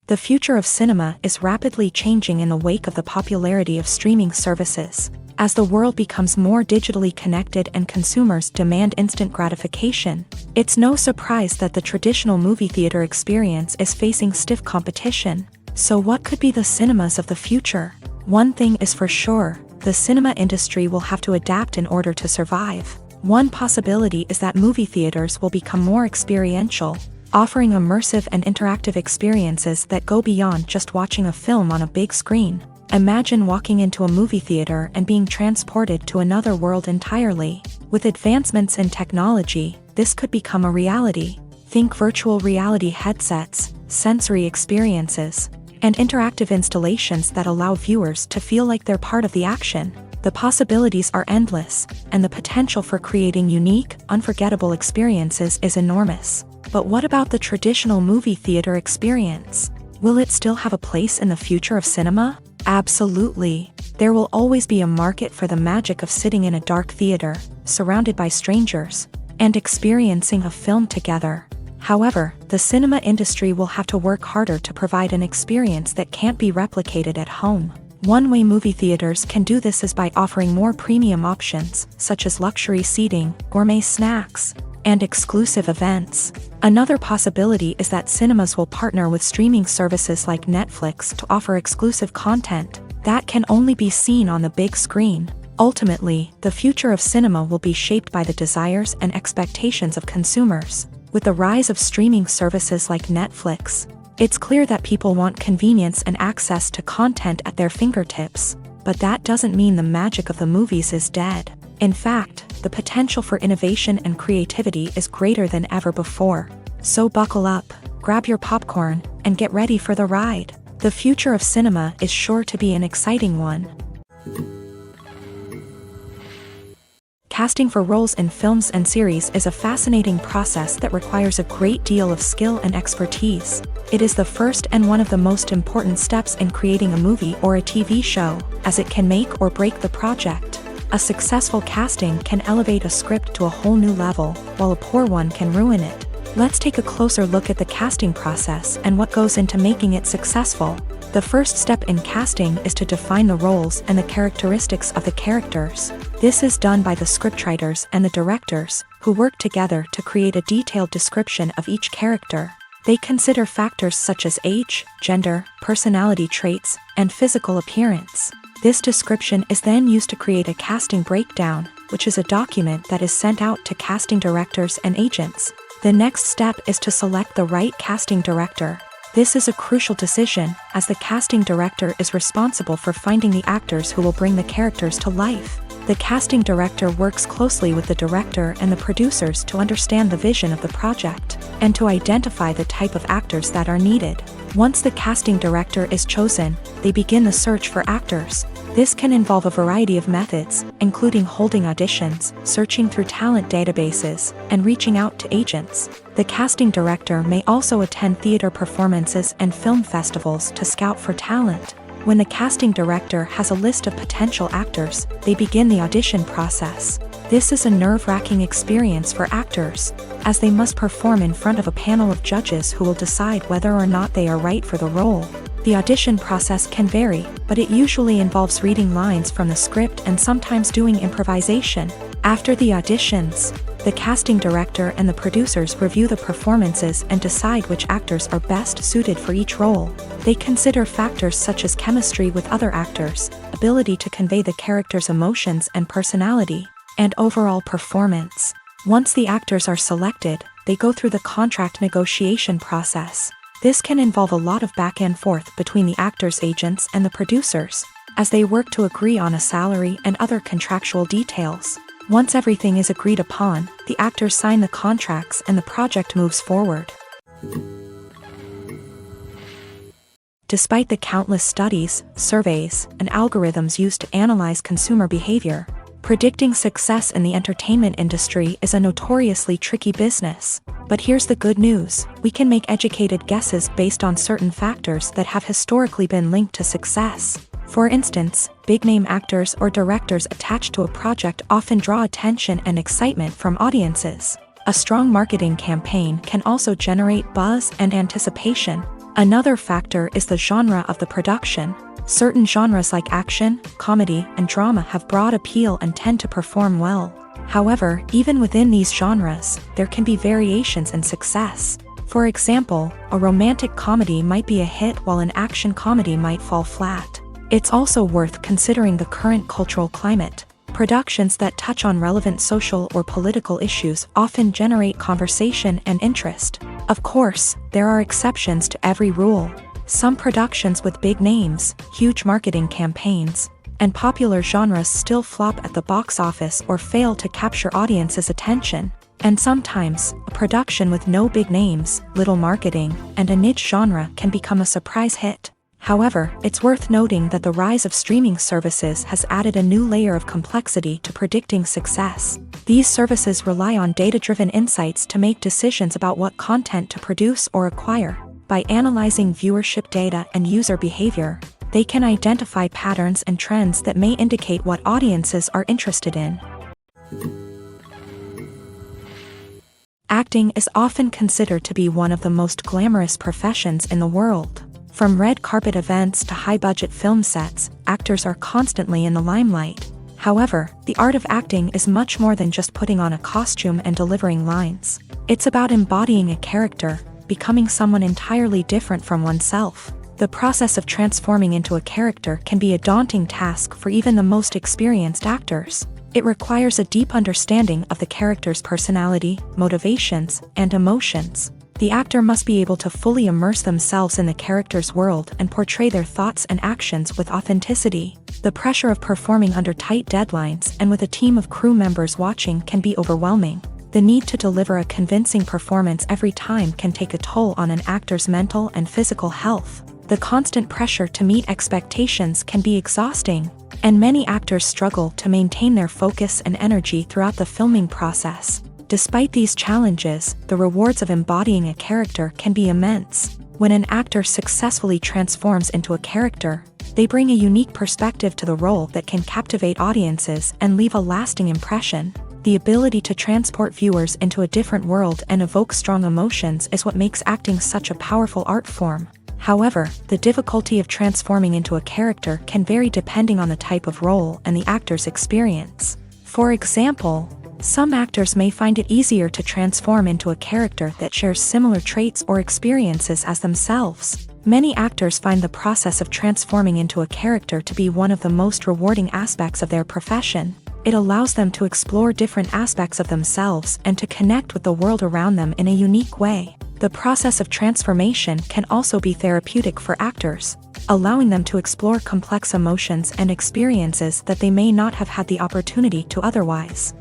The future of cinema is rapidly changing in the wake of the popularity of streaming services. As the world becomes more digitally connected and consumers demand instant gratification, it's no surprise that the traditional movie theater experience is facing stiff competition. So what could be the cinemas of the future? One thing is for sure, the cinema industry will have to adapt in order to survive. One possibility is that movie theaters will become more experiential, offering immersive and interactive experiences that go beyond just watching a film on a big screen. Imagine walking into a movie theater and being transported to another world entirely. With advancements in technology, this could become a reality. Think virtual reality headsets, sensory experiences, and interactive installations that allow viewers to feel like they're part of the action. The possibilities are endless, and the potential for creating unique, unforgettable experiences is enormous. But what about the traditional movie theater experience? Will it still have a place in the future of cinema? Absolutely. There will always be a market for the magic of sitting in a dark theater, surrounded by strangers, and experiencing a film together. However, the cinema industry will have to work harder to provide an experience that can't be replicated at home. One way movie theaters can do this is by offering more premium options, such as luxury seating, gourmet snacks, and exclusive events. Another possibility is that cinemas will partner with streaming services like Netflix to offer exclusive content that can only be seen on the big screen. Ultimately, the future of cinema will be shaped by the desires and expectations of consumers. With the rise of streaming services like Netflix, it's clear that people want convenience and access to content at their fingertips. But that doesn't mean the magic of the movies is dead. In fact, the potential for innovation and creativity is greater than ever before. So buckle up, grab your popcorn, and get ready for the ride. The future of cinema is sure to be an exciting one. Casting for roles in films and series is a fascinating process that requires a great deal of skill and expertise. It is the first and one of the most important steps in creating a movie or a TV show, as it can make or break the project. A successful casting can elevate a script to a whole new level, while a poor one can ruin it. Let's take a closer look at the casting process and what goes into making it successful. The first step in casting is to define the roles and the characteristics of the characters. This is done by the scriptwriters and the directors, who work together to create a detailed description of each character. They consider factors such as age, gender, personality traits, and physical appearance. This description is then used to create a casting breakdown, which is a document that is sent out to casting directors and agents. The next step is to select the right casting director. This is a crucial decision, as the casting director is responsible for finding the actors who will bring the characters to life. The casting director works closely with the director and the producers to understand the vision of the project, and to identify the type of actors that are needed. Once the casting director is chosen, they begin the search for actors. This can involve a variety of methods, including holding auditions, searching through talent databases, and reaching out to agents. The casting director may also attend theater performances and film festivals to scout for talent. When the casting director has a list of potential actors, they begin the audition process. This is a nerve-wracking experience for actors, as they must perform in front of a panel of judges who will decide whether or not they are right for the role. The audition process can vary, but it usually involves reading lines from the script and sometimes doing improvisation. After the auditions, the casting director and the producers review the performances and decide which actors are best suited for each role. They consider factors such as chemistry with other actors, ability to convey the character's emotions and personality, and overall performance. Once the actors are selected, they go through the contract negotiation process. This can involve a lot of back and forth between the actors' agents and the producers, as they work to agree on a salary and other contractual details. Once everything is agreed upon, the actors sign the contracts and the project moves forward. Despite the countless studies, surveys, and algorithms used to analyze consumer behavior, predicting success in the entertainment industry is a notoriously tricky business. But here's the good news: we can make educated guesses based on certain factors that have historically been linked to success. For instance, big-name actors or directors attached to a project often draw attention and excitement from audiences. A strong marketing campaign can also generate buzz and anticipation. Another factor is the genre of the production. Certain genres like action, comedy, and drama have broad appeal and tend to perform well. However, even within these genres, there can be variations in success. For example, a romantic comedy might be a hit while an action comedy might fall flat. It's also worth considering the current cultural climate. Productions that touch on relevant social or political issues often generate conversation and interest. Of course, there are exceptions to every rule. Some productions with big names, huge marketing campaigns, and popular genres still flop at the box office or fail to capture audiences' attention. And sometimes, a production with no big names, little marketing, and a niche genre can become a surprise hit. However, it's worth noting that the rise of streaming services has added a new layer of complexity to predicting success. These services rely on data-driven insights to make decisions about what content to produce or acquire. By analyzing viewership data and user behavior, they can identify patterns and trends that may indicate what audiences are interested in. Acting is often considered to be one of the most glamorous professions in the world. From red carpet events to high-budget film sets, actors are constantly in the limelight. However, the art of acting is much more than just putting on a costume and delivering lines. It's about embodying a character, becoming someone entirely different from oneself. The process of transforming into a character can be a daunting task for even the most experienced actors. It requires a deep understanding of the character's personality, motivations, and emotions. The actor must be able to fully immerse themselves in the character's world and portray their thoughts and actions with authenticity. The pressure of performing under tight deadlines and with a team of crew members watching can be overwhelming. The need to deliver a convincing performance every time can take a toll on an actor's mental and physical health. The constant pressure to meet expectations can be exhausting, and many actors struggle to maintain their focus and energy throughout the filming process. Despite these challenges, the rewards of embodying a character can be immense. When an actor successfully transforms into a character, they bring a unique perspective to the role that can captivate audiences and leave a lasting impression. The ability to transport viewers into a different world and evoke strong emotions is what makes acting such a powerful art form. However, the difficulty of transforming into a character can vary depending on the type of role and the actor's experience. For example, some actors may find it easier to transform into a character that shares similar traits or experiences as themselves. Many actors find the process of transforming into a character to be one of the most rewarding aspects of their profession. It allows them to explore different aspects of themselves and to connect with the world around them in a unique way. The process of transformation can also be therapeutic for actors, allowing them to explore complex emotions and experiences that they may not have had the opportunity to otherwise.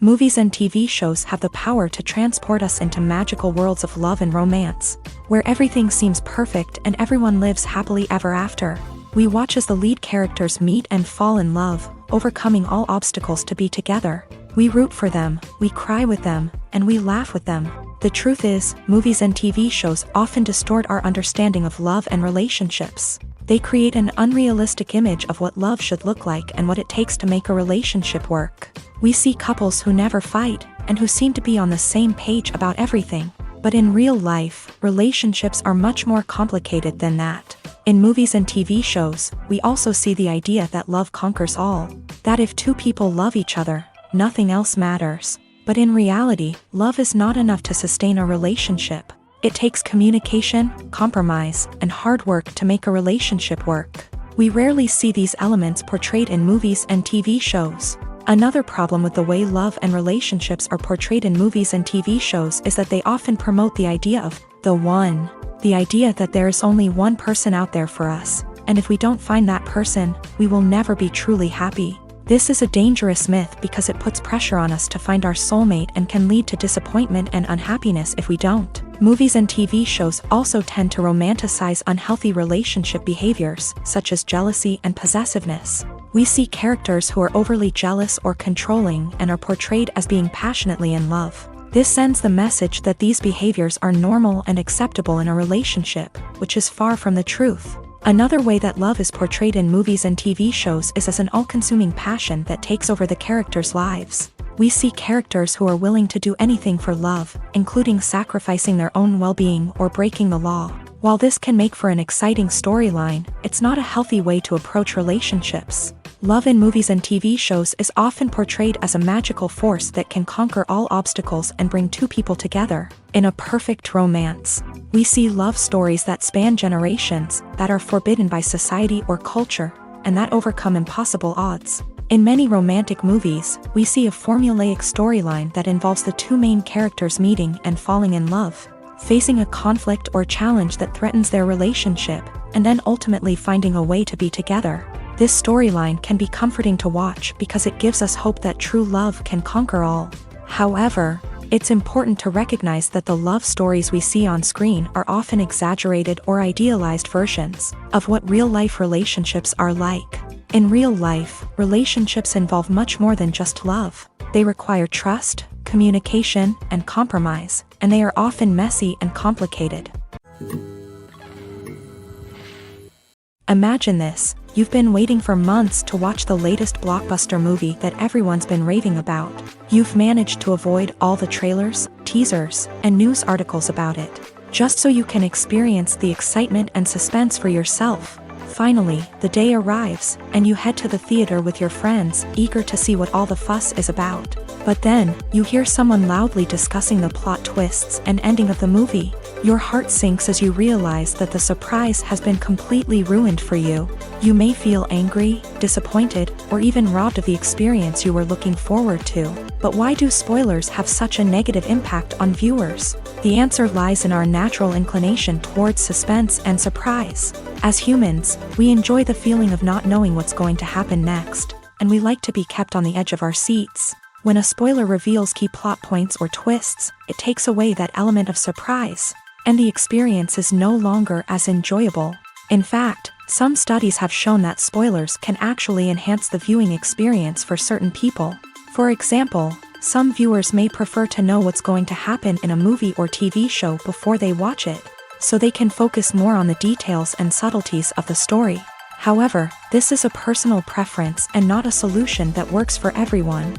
Movies and TV shows have the power to transport us into magical worlds of love and romance, where everything seems perfect and everyone lives happily ever after. We watch as the lead characters meet and fall in love, overcoming all obstacles to be together. We root for them, we cry with them, and we laugh with them. The truth is, movies and TV shows often distort our understanding of love and relationships. They create an unrealistic image of what love should look like and what it takes to make a relationship work. We see couples who never fight, and who seem to be on the same page about everything. But in real life, relationships are much more complicated than that. In movies and TV shows, we also see the idea that love conquers all. That if two people love each other, nothing else matters. But in reality, love is not enough to sustain a relationship. It takes communication, compromise, and hard work to make a relationship work. We rarely see these elements portrayed in movies and TV shows. Another problem with the way love and relationships are portrayed in movies and TV shows is that they often promote the idea of the one. The idea that there is only one person out there for us, and if we don't find that person, we will never be truly happy. This is a dangerous myth because it puts pressure on us to find our soulmate and can lead to disappointment and unhappiness if we don't. Movies and TV shows also tend to romanticize unhealthy relationship behaviors, such as jealousy and possessiveness. We see characters who are overly jealous or controlling and are portrayed as being passionately in love. This sends the message that these behaviors are normal and acceptable in a relationship, which is far from the truth. Another way that love is portrayed in movies and TV shows is as an all-consuming passion that takes over the characters' lives. We see characters who are willing to do anything for love, including sacrificing their own well-being or breaking the law. While this can make for an exciting storyline, it's not a healthy way to approach relationships. Love in movies and TV shows is often portrayed as a magical force that can conquer all obstacles and bring two people together in a perfect romance. We see love stories that span generations, that are forbidden by society or culture, and that overcome impossible odds. In many romantic movies, we see a formulaic storyline that involves the two main characters meeting and falling in love, facing a conflict or challenge that threatens their relationship, and then ultimately finding a way to be together. This storyline can be comforting to watch because it gives us hope that true love can conquer all. However, it's important to recognize that the love stories we see on screen are often exaggerated or idealized versions of what real-life relationships are like. In real life, relationships involve much more than just love. They require trust, communication, and compromise, and they are often messy and complicated. Imagine this: you've been waiting for months to watch the latest blockbuster movie that everyone's been raving about. You've managed to avoid all the trailers, teasers, and news articles about it, just so you can experience the excitement and suspense for yourself. Finally, the day arrives, and you head to the theater with your friends, eager to see what all the fuss is about. But then, you hear someone loudly discussing the plot twists and ending of the movie. Your heart sinks as you realize that the surprise has been completely ruined for you. You may feel angry, disappointed, or even robbed of the experience you were looking forward to. But why do spoilers have such a negative impact on viewers? The answer lies in our natural inclination towards suspense and surprise. As humans, we enjoy the feeling of not knowing what's going to happen next, and we like to be kept on the edge of our seats. When a spoiler reveals key plot points or twists, it takes away that element of surprise, and the experience is no longer as enjoyable. In fact, some studies have shown that spoilers can actually enhance the viewing experience for certain people. For example, some viewers may prefer to know what's going to happen in a movie or TV show before they watch it, so they can focus more on the details and subtleties of the story. However, this is a personal preference and not a solution that works for everyone.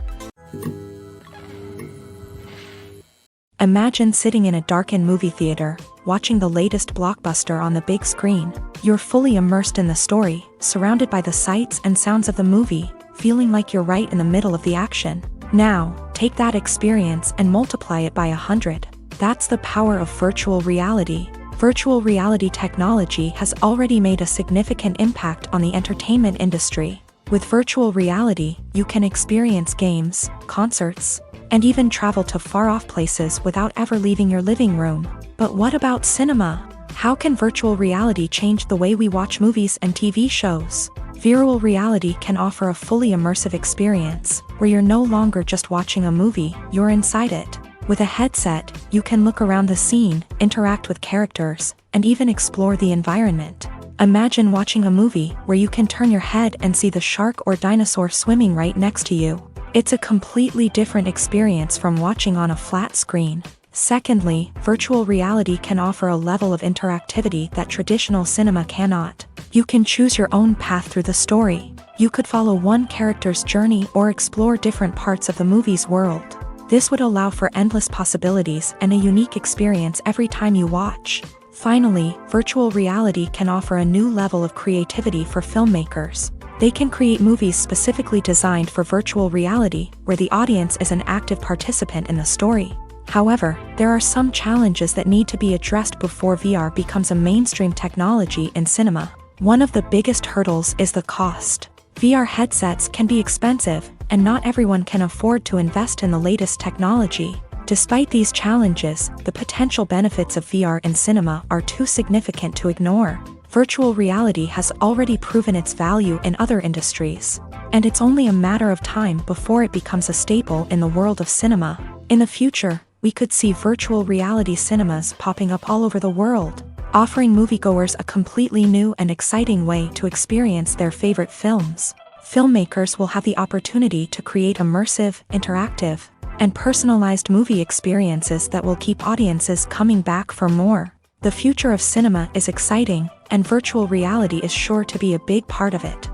Imagine sitting in a darkened movie theater, watching the latest blockbuster on the big screen. You're fully immersed in the story, surrounded by the sights and sounds of the movie, feeling like you're right in the middle of the action. Now, take that experience and multiply it by 100. That's the power of virtual reality. Virtual reality technology has already made a significant impact on the entertainment industry. With virtual reality, you can experience games, concerts, and even travel to far-off places without ever leaving your living room. But what about cinema? How can virtual reality change the way we watch movies and TV shows? Virtual reality can offer a fully immersive experience, where you're no longer just watching a movie, you're inside it. With a headset, you can look around the scene, interact with characters, and even explore the environment. Imagine watching a movie where you can turn your head and see the shark or dinosaur swimming right next to you. It's a completely different experience from watching on a flat screen. Secondly, virtual reality can offer a level of interactivity that traditional cinema cannot. You can choose your own path through the story. You could follow one character's journey or explore different parts of the movie's world. This would allow for endless possibilities and a unique experience every time you watch. Finally, virtual reality can offer a new level of creativity for filmmakers. They can create movies specifically designed for virtual reality, where the audience is an active participant in the story. However, there are some challenges that need to be addressed before VR becomes a mainstream technology in cinema. One of the biggest hurdles is the cost. VR headsets can be expensive, and not everyone can afford to invest in the latest technology. Despite these challenges, the potential benefits of VR in cinema are too significant to ignore. Virtual reality has already proven its value in other industries, and it's only a matter of time before it becomes a staple in the world of cinema. In the future, we could see virtual reality cinemas popping up all over the world, offering moviegoers a completely new and exciting way to experience their favorite films. Filmmakers will have the opportunity to create immersive, interactive, and personalized movie experiences that will keep audiences coming back for more. The future of cinema is exciting, and virtual reality is sure to be a big part of it.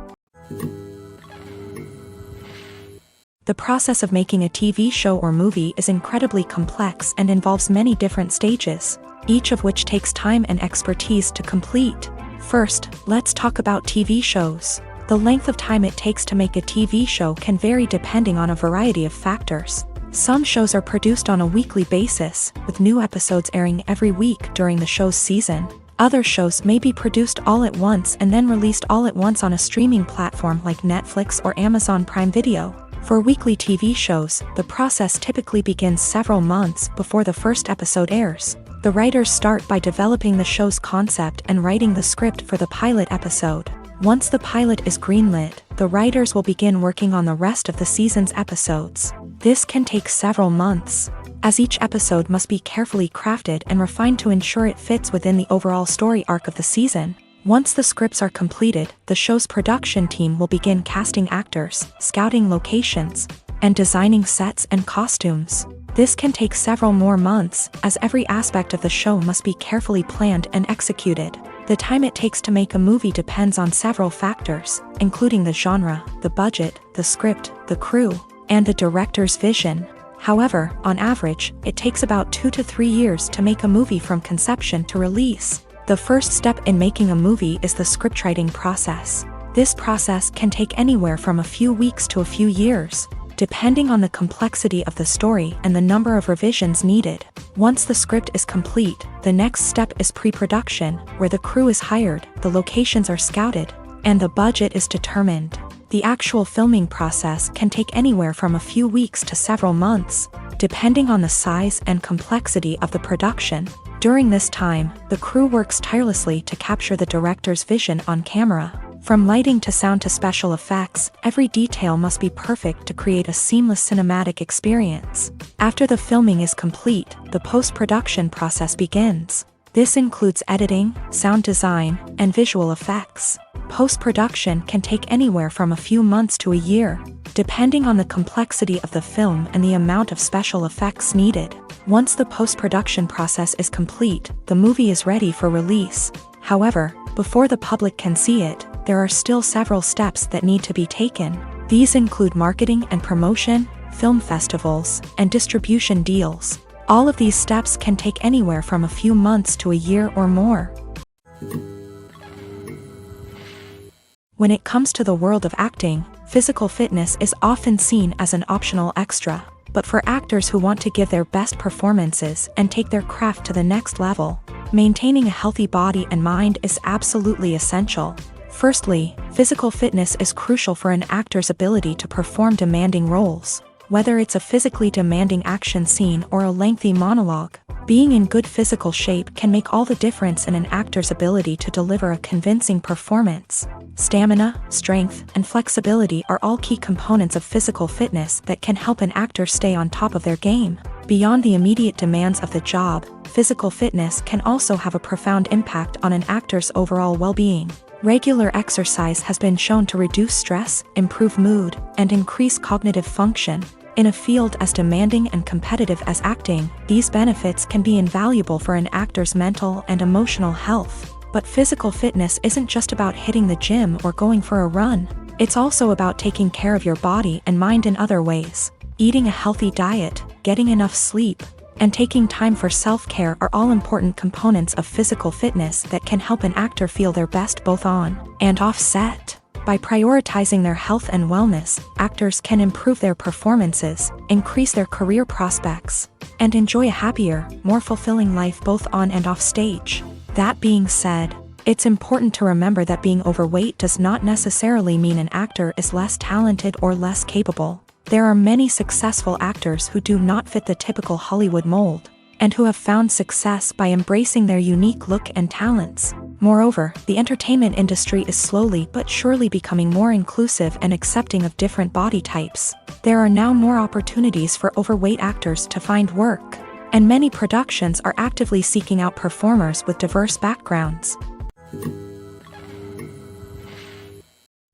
The process of making a TV show or movie is incredibly complex and involves many different stages, each of which takes time and expertise to complete. First, let's talk about TV shows. The length of time it takes to make a TV show can vary depending on a variety of factors. Some shows are produced on a weekly basis, with new episodes airing every week during the show's season. Other shows may be produced all at once and then released all at once on a streaming platform like Netflix or Amazon Prime Video. For weekly TV shows, the process typically begins several months before the first episode airs. The writers start by developing the show's concept and writing the script for the pilot episode. Once the pilot is greenlit, the writers will begin working on the rest of the season's episodes. This can take several months, as each episode must be carefully crafted and refined to ensure it fits within the overall story arc of the season. Once the scripts are completed, the show's production team will begin casting actors, scouting locations, and designing sets and costumes. This can take several more months, as every aspect of the show must be carefully planned and executed. The time it takes to make a movie depends on several factors, including the genre, the budget, the script, the crew, and the director's vision. However, on average, it takes about 2 to 3 years to make a movie from conception to release. The first step in making a movie is the scriptwriting process. This process can take anywhere from a few weeks to a few years. depending on the complexity of the story and the number of revisions needed. Once the script is complete, the next step is pre-production, where the crew is hired, the locations are scouted, and the budget is determined. The actual filming process can take anywhere from a few weeks to several months, depending on the size and complexity of the production. During this time, the crew works tirelessly to capture the director's vision on camera. From lighting to sound to special effects, every detail must be perfect to create a seamless cinematic experience. After the filming is complete, the post-production process begins. This includes editing, sound design, and visual effects. Post-production can take anywhere from a few months to a year, depending on the complexity of the film and the amount of special effects needed. Once the post-production process is complete, the movie is ready for release. However, before the public can see it, there are still several steps that need to be taken. These include marketing and promotion, film festivals, and distribution deals. All of these steps can take anywhere from a few months to a year or more. When it comes to the world of acting, physical fitness is often seen as an optional extra. But for actors who want to give their best performances and take their craft to the next level, maintaining a healthy body and mind is absolutely essential. Firstly, physical fitness is crucial for an actor's ability to perform demanding roles. Whether it's a physically demanding action scene or a lengthy monologue, being in good physical shape can make all the difference in an actor's ability to deliver a convincing performance. Stamina, strength, and flexibility are all key components of physical fitness that can help an actor stay on top of their game. Beyond the immediate demands of the job, physical fitness can also have a profound impact on an actor's overall well-being. Regular exercise has been shown to reduce stress, improve mood, and increase cognitive function. In a field as demanding and competitive as acting, these benefits can be invaluable for an actor's mental and emotional health. But physical fitness isn't just about hitting the gym or going for a run. It's also about taking care of your body and mind in other ways. Eating a healthy diet, getting enough sleep, and taking time for self-care are all important components of physical fitness that can help an actor feel their best both on and off set. By prioritizing their health and wellness, actors can improve their performances, increase their career prospects, and enjoy a happier, more fulfilling life both on and off stage. That being said, it's important to remember that being overweight does not necessarily mean an actor is less talented or less capable. There are many successful actors who do not fit the typical Hollywood mold, and who have found success by embracing their unique look and talents. Moreover, the entertainment industry is slowly but surely becoming more inclusive and accepting of different body types. There are now more opportunities for overweight actors to find work, and many productions are actively seeking out performers with diverse backgrounds.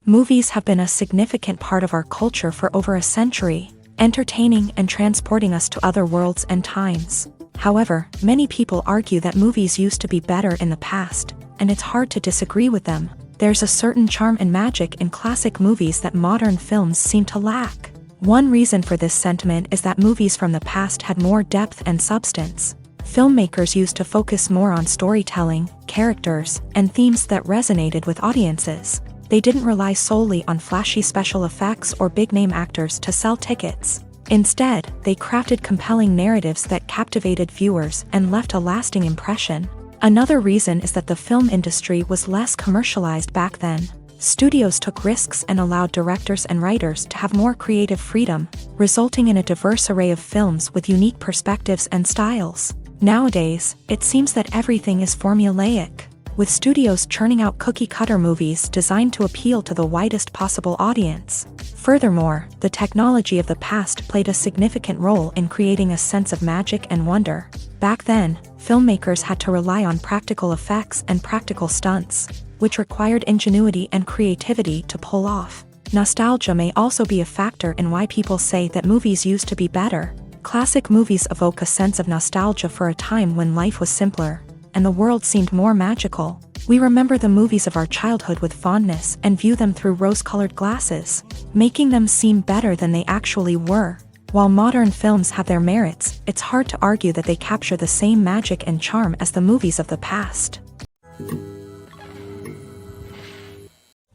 Movies have been a significant part of our culture for over a century, entertaining and transporting us to other worlds and times. However, many people argue that movies used to be better in the past, and it's hard to disagree with them. There's a certain charm and magic in classic movies that modern films seem to lack. One reason for this sentiment is that movies from the past had more depth and substance. Filmmakers used to focus more on storytelling, characters, and themes that resonated with audiences. They didn't rely solely on flashy special effects or big-name actors to sell tickets. Instead, they crafted compelling narratives that captivated viewers and left a lasting impression. Another reason is that the film industry was less commercialized back then. Studios took risks and allowed directors and writers to have more creative freedom, resulting in a diverse array of films with unique perspectives and styles. Nowadays, it seems that everything is formulaic, with studios churning out cookie-cutter movies designed to appeal to the widest possible audience. Furthermore, the technology of the past played a significant role in creating a sense of magic and wonder. Back then, filmmakers had to rely on practical effects and practical stunts, which required ingenuity and creativity to pull off. Nostalgia may also be a factor in why people say that movies used to be better. Classic movies evoke a sense of nostalgia for a time when life was simpler, and the world seemed more magical. We remember the movies of our childhood with fondness and view them through rose-colored glasses, making them seem better than they actually were. While modern films have their merits, it's hard to argue that they capture the same magic and charm as the movies of the past.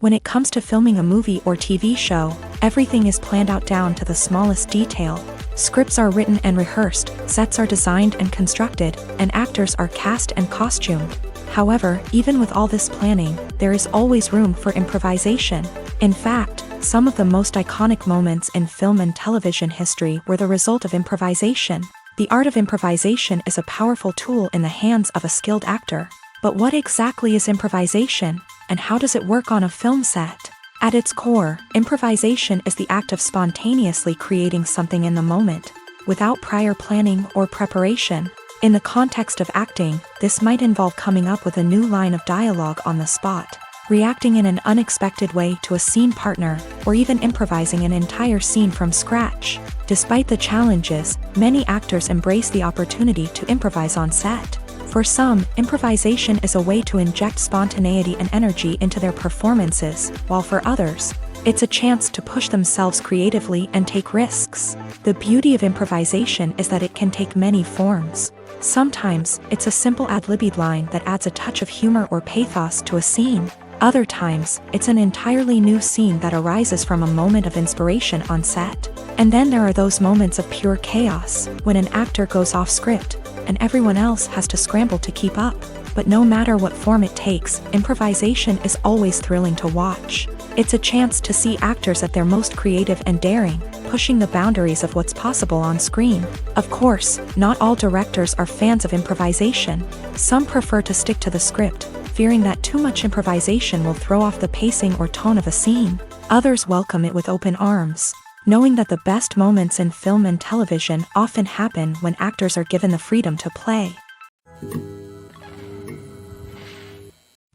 When it comes to filming a movie or TV show, everything is planned out down to the smallest detail. Scripts are written and rehearsed, sets are designed and constructed, and actors are cast and costumed. However, even with all this planning, there is always room for improvisation. In fact, some of the most iconic moments in film and television history were the result of improvisation. The art of improvisation is a powerful tool in the hands of a skilled actor. But what exactly is improvisation, and how does it work on a film set? At its core, improvisation is the act of spontaneously creating something in the moment, without prior planning or preparation. In the context of acting, this might involve coming up with a new line of dialogue on the spot, reacting in an unexpected way to a scene partner, or even improvising an entire scene from scratch. Despite the challenges, many actors embrace the opportunity to improvise on set. For some, improvisation is a way to inject spontaneity and energy into their performances, while for others, it's a chance to push themselves creatively and take risks. The beauty of improvisation is that it can take many forms. Sometimes, it's a simple ad-libbed line that adds a touch of humor or pathos to a scene. Other times, it's an entirely new scene that arises from a moment of inspiration on set. And then there are those moments of pure chaos, when an actor goes off script, and everyone else has to scramble to keep up. But no matter what form it takes, improvisation is always thrilling to watch. It's a chance to see actors at their most creative and daring, pushing the boundaries of what's possible on screen. Of course, not all directors are fans of improvisation. Some prefer to stick to the script, fearing that too much improvisation will throw off the pacing or tone of a scene. Others welcome it with open arms, knowing that the best moments in film and television often happen when actors are given the freedom to play.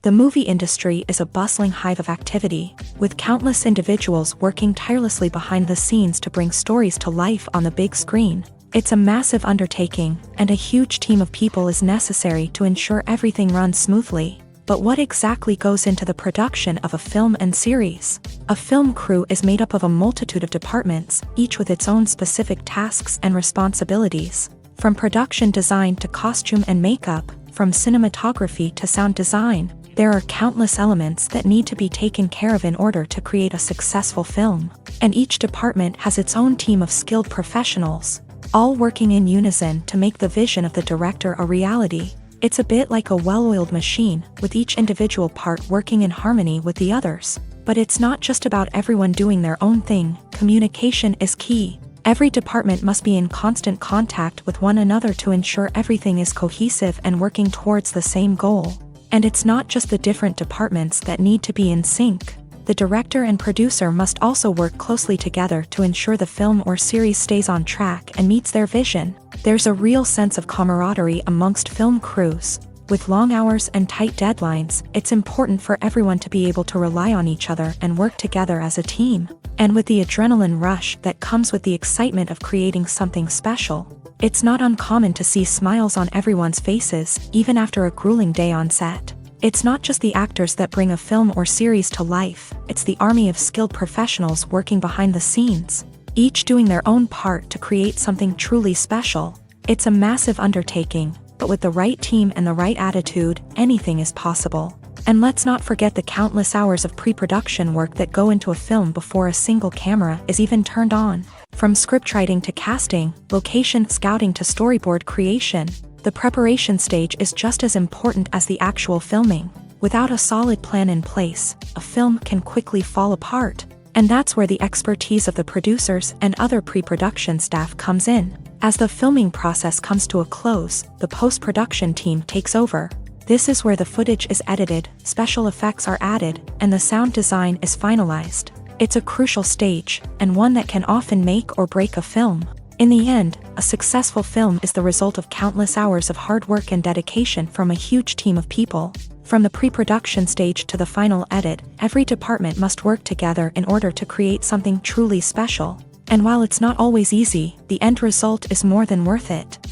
The movie industry is a bustling hive of activity, with countless individuals working tirelessly behind the scenes to bring stories to life on the big screen. It's a massive undertaking, and a huge team of people is necessary to ensure everything runs smoothly. But what exactly goes into the production of a film and series? A film crew is made up of a multitude of departments, each with its own specific tasks and responsibilities. From production design to costume and makeup, from cinematography to sound design, there are countless elements that need to be taken care of in order to create a successful film. And each department has its own team of skilled professionals, all working in unison to make the vision of the director a reality. It's a bit like a well-oiled machine, with each individual part working in harmony with the others. But it's not just about everyone doing their own thing. Communication is key. Every department must be in constant contact with one another to ensure everything is cohesive and working towards the same goal. And it's not just the different departments that need to be in sync. The director and producer must also work closely together to ensure the film or series stays on track and meets their vision. There's a real sense of camaraderie amongst film crews. With long hours and tight deadlines, it's important for everyone to be able to rely on each other and work together as a team. And with the adrenaline rush that comes with the excitement of creating something special, it's not uncommon to see smiles on everyone's faces, even after a grueling day on set. It's not just the actors that bring a film or series to life, it's the army of skilled professionals working behind the scenes, each doing their own part to create something truly special. It's a massive undertaking, but with the right team and the right attitude, anything is possible. And let's not forget the countless hours of pre-production work that go into a film before a single camera is even turned on. From scriptwriting to casting, location scouting to storyboard creation, the preparation stage is just as important as the actual filming. Without a solid plan in place, a film can quickly fall apart. And that's where the expertise of the producers and other pre-production staff comes in. As the filming process comes to a close, the post-production team takes over. This is where the footage is edited, special effects are added, and the sound design is finalized. It's a crucial stage, and one that can often make or break a film. In the end, a successful film is the result of countless hours of hard work and dedication from a huge team of people. From the pre-production stage to the final edit, every department must work together in order to create something truly special. And while it's not always easy, the end result is more than worth it.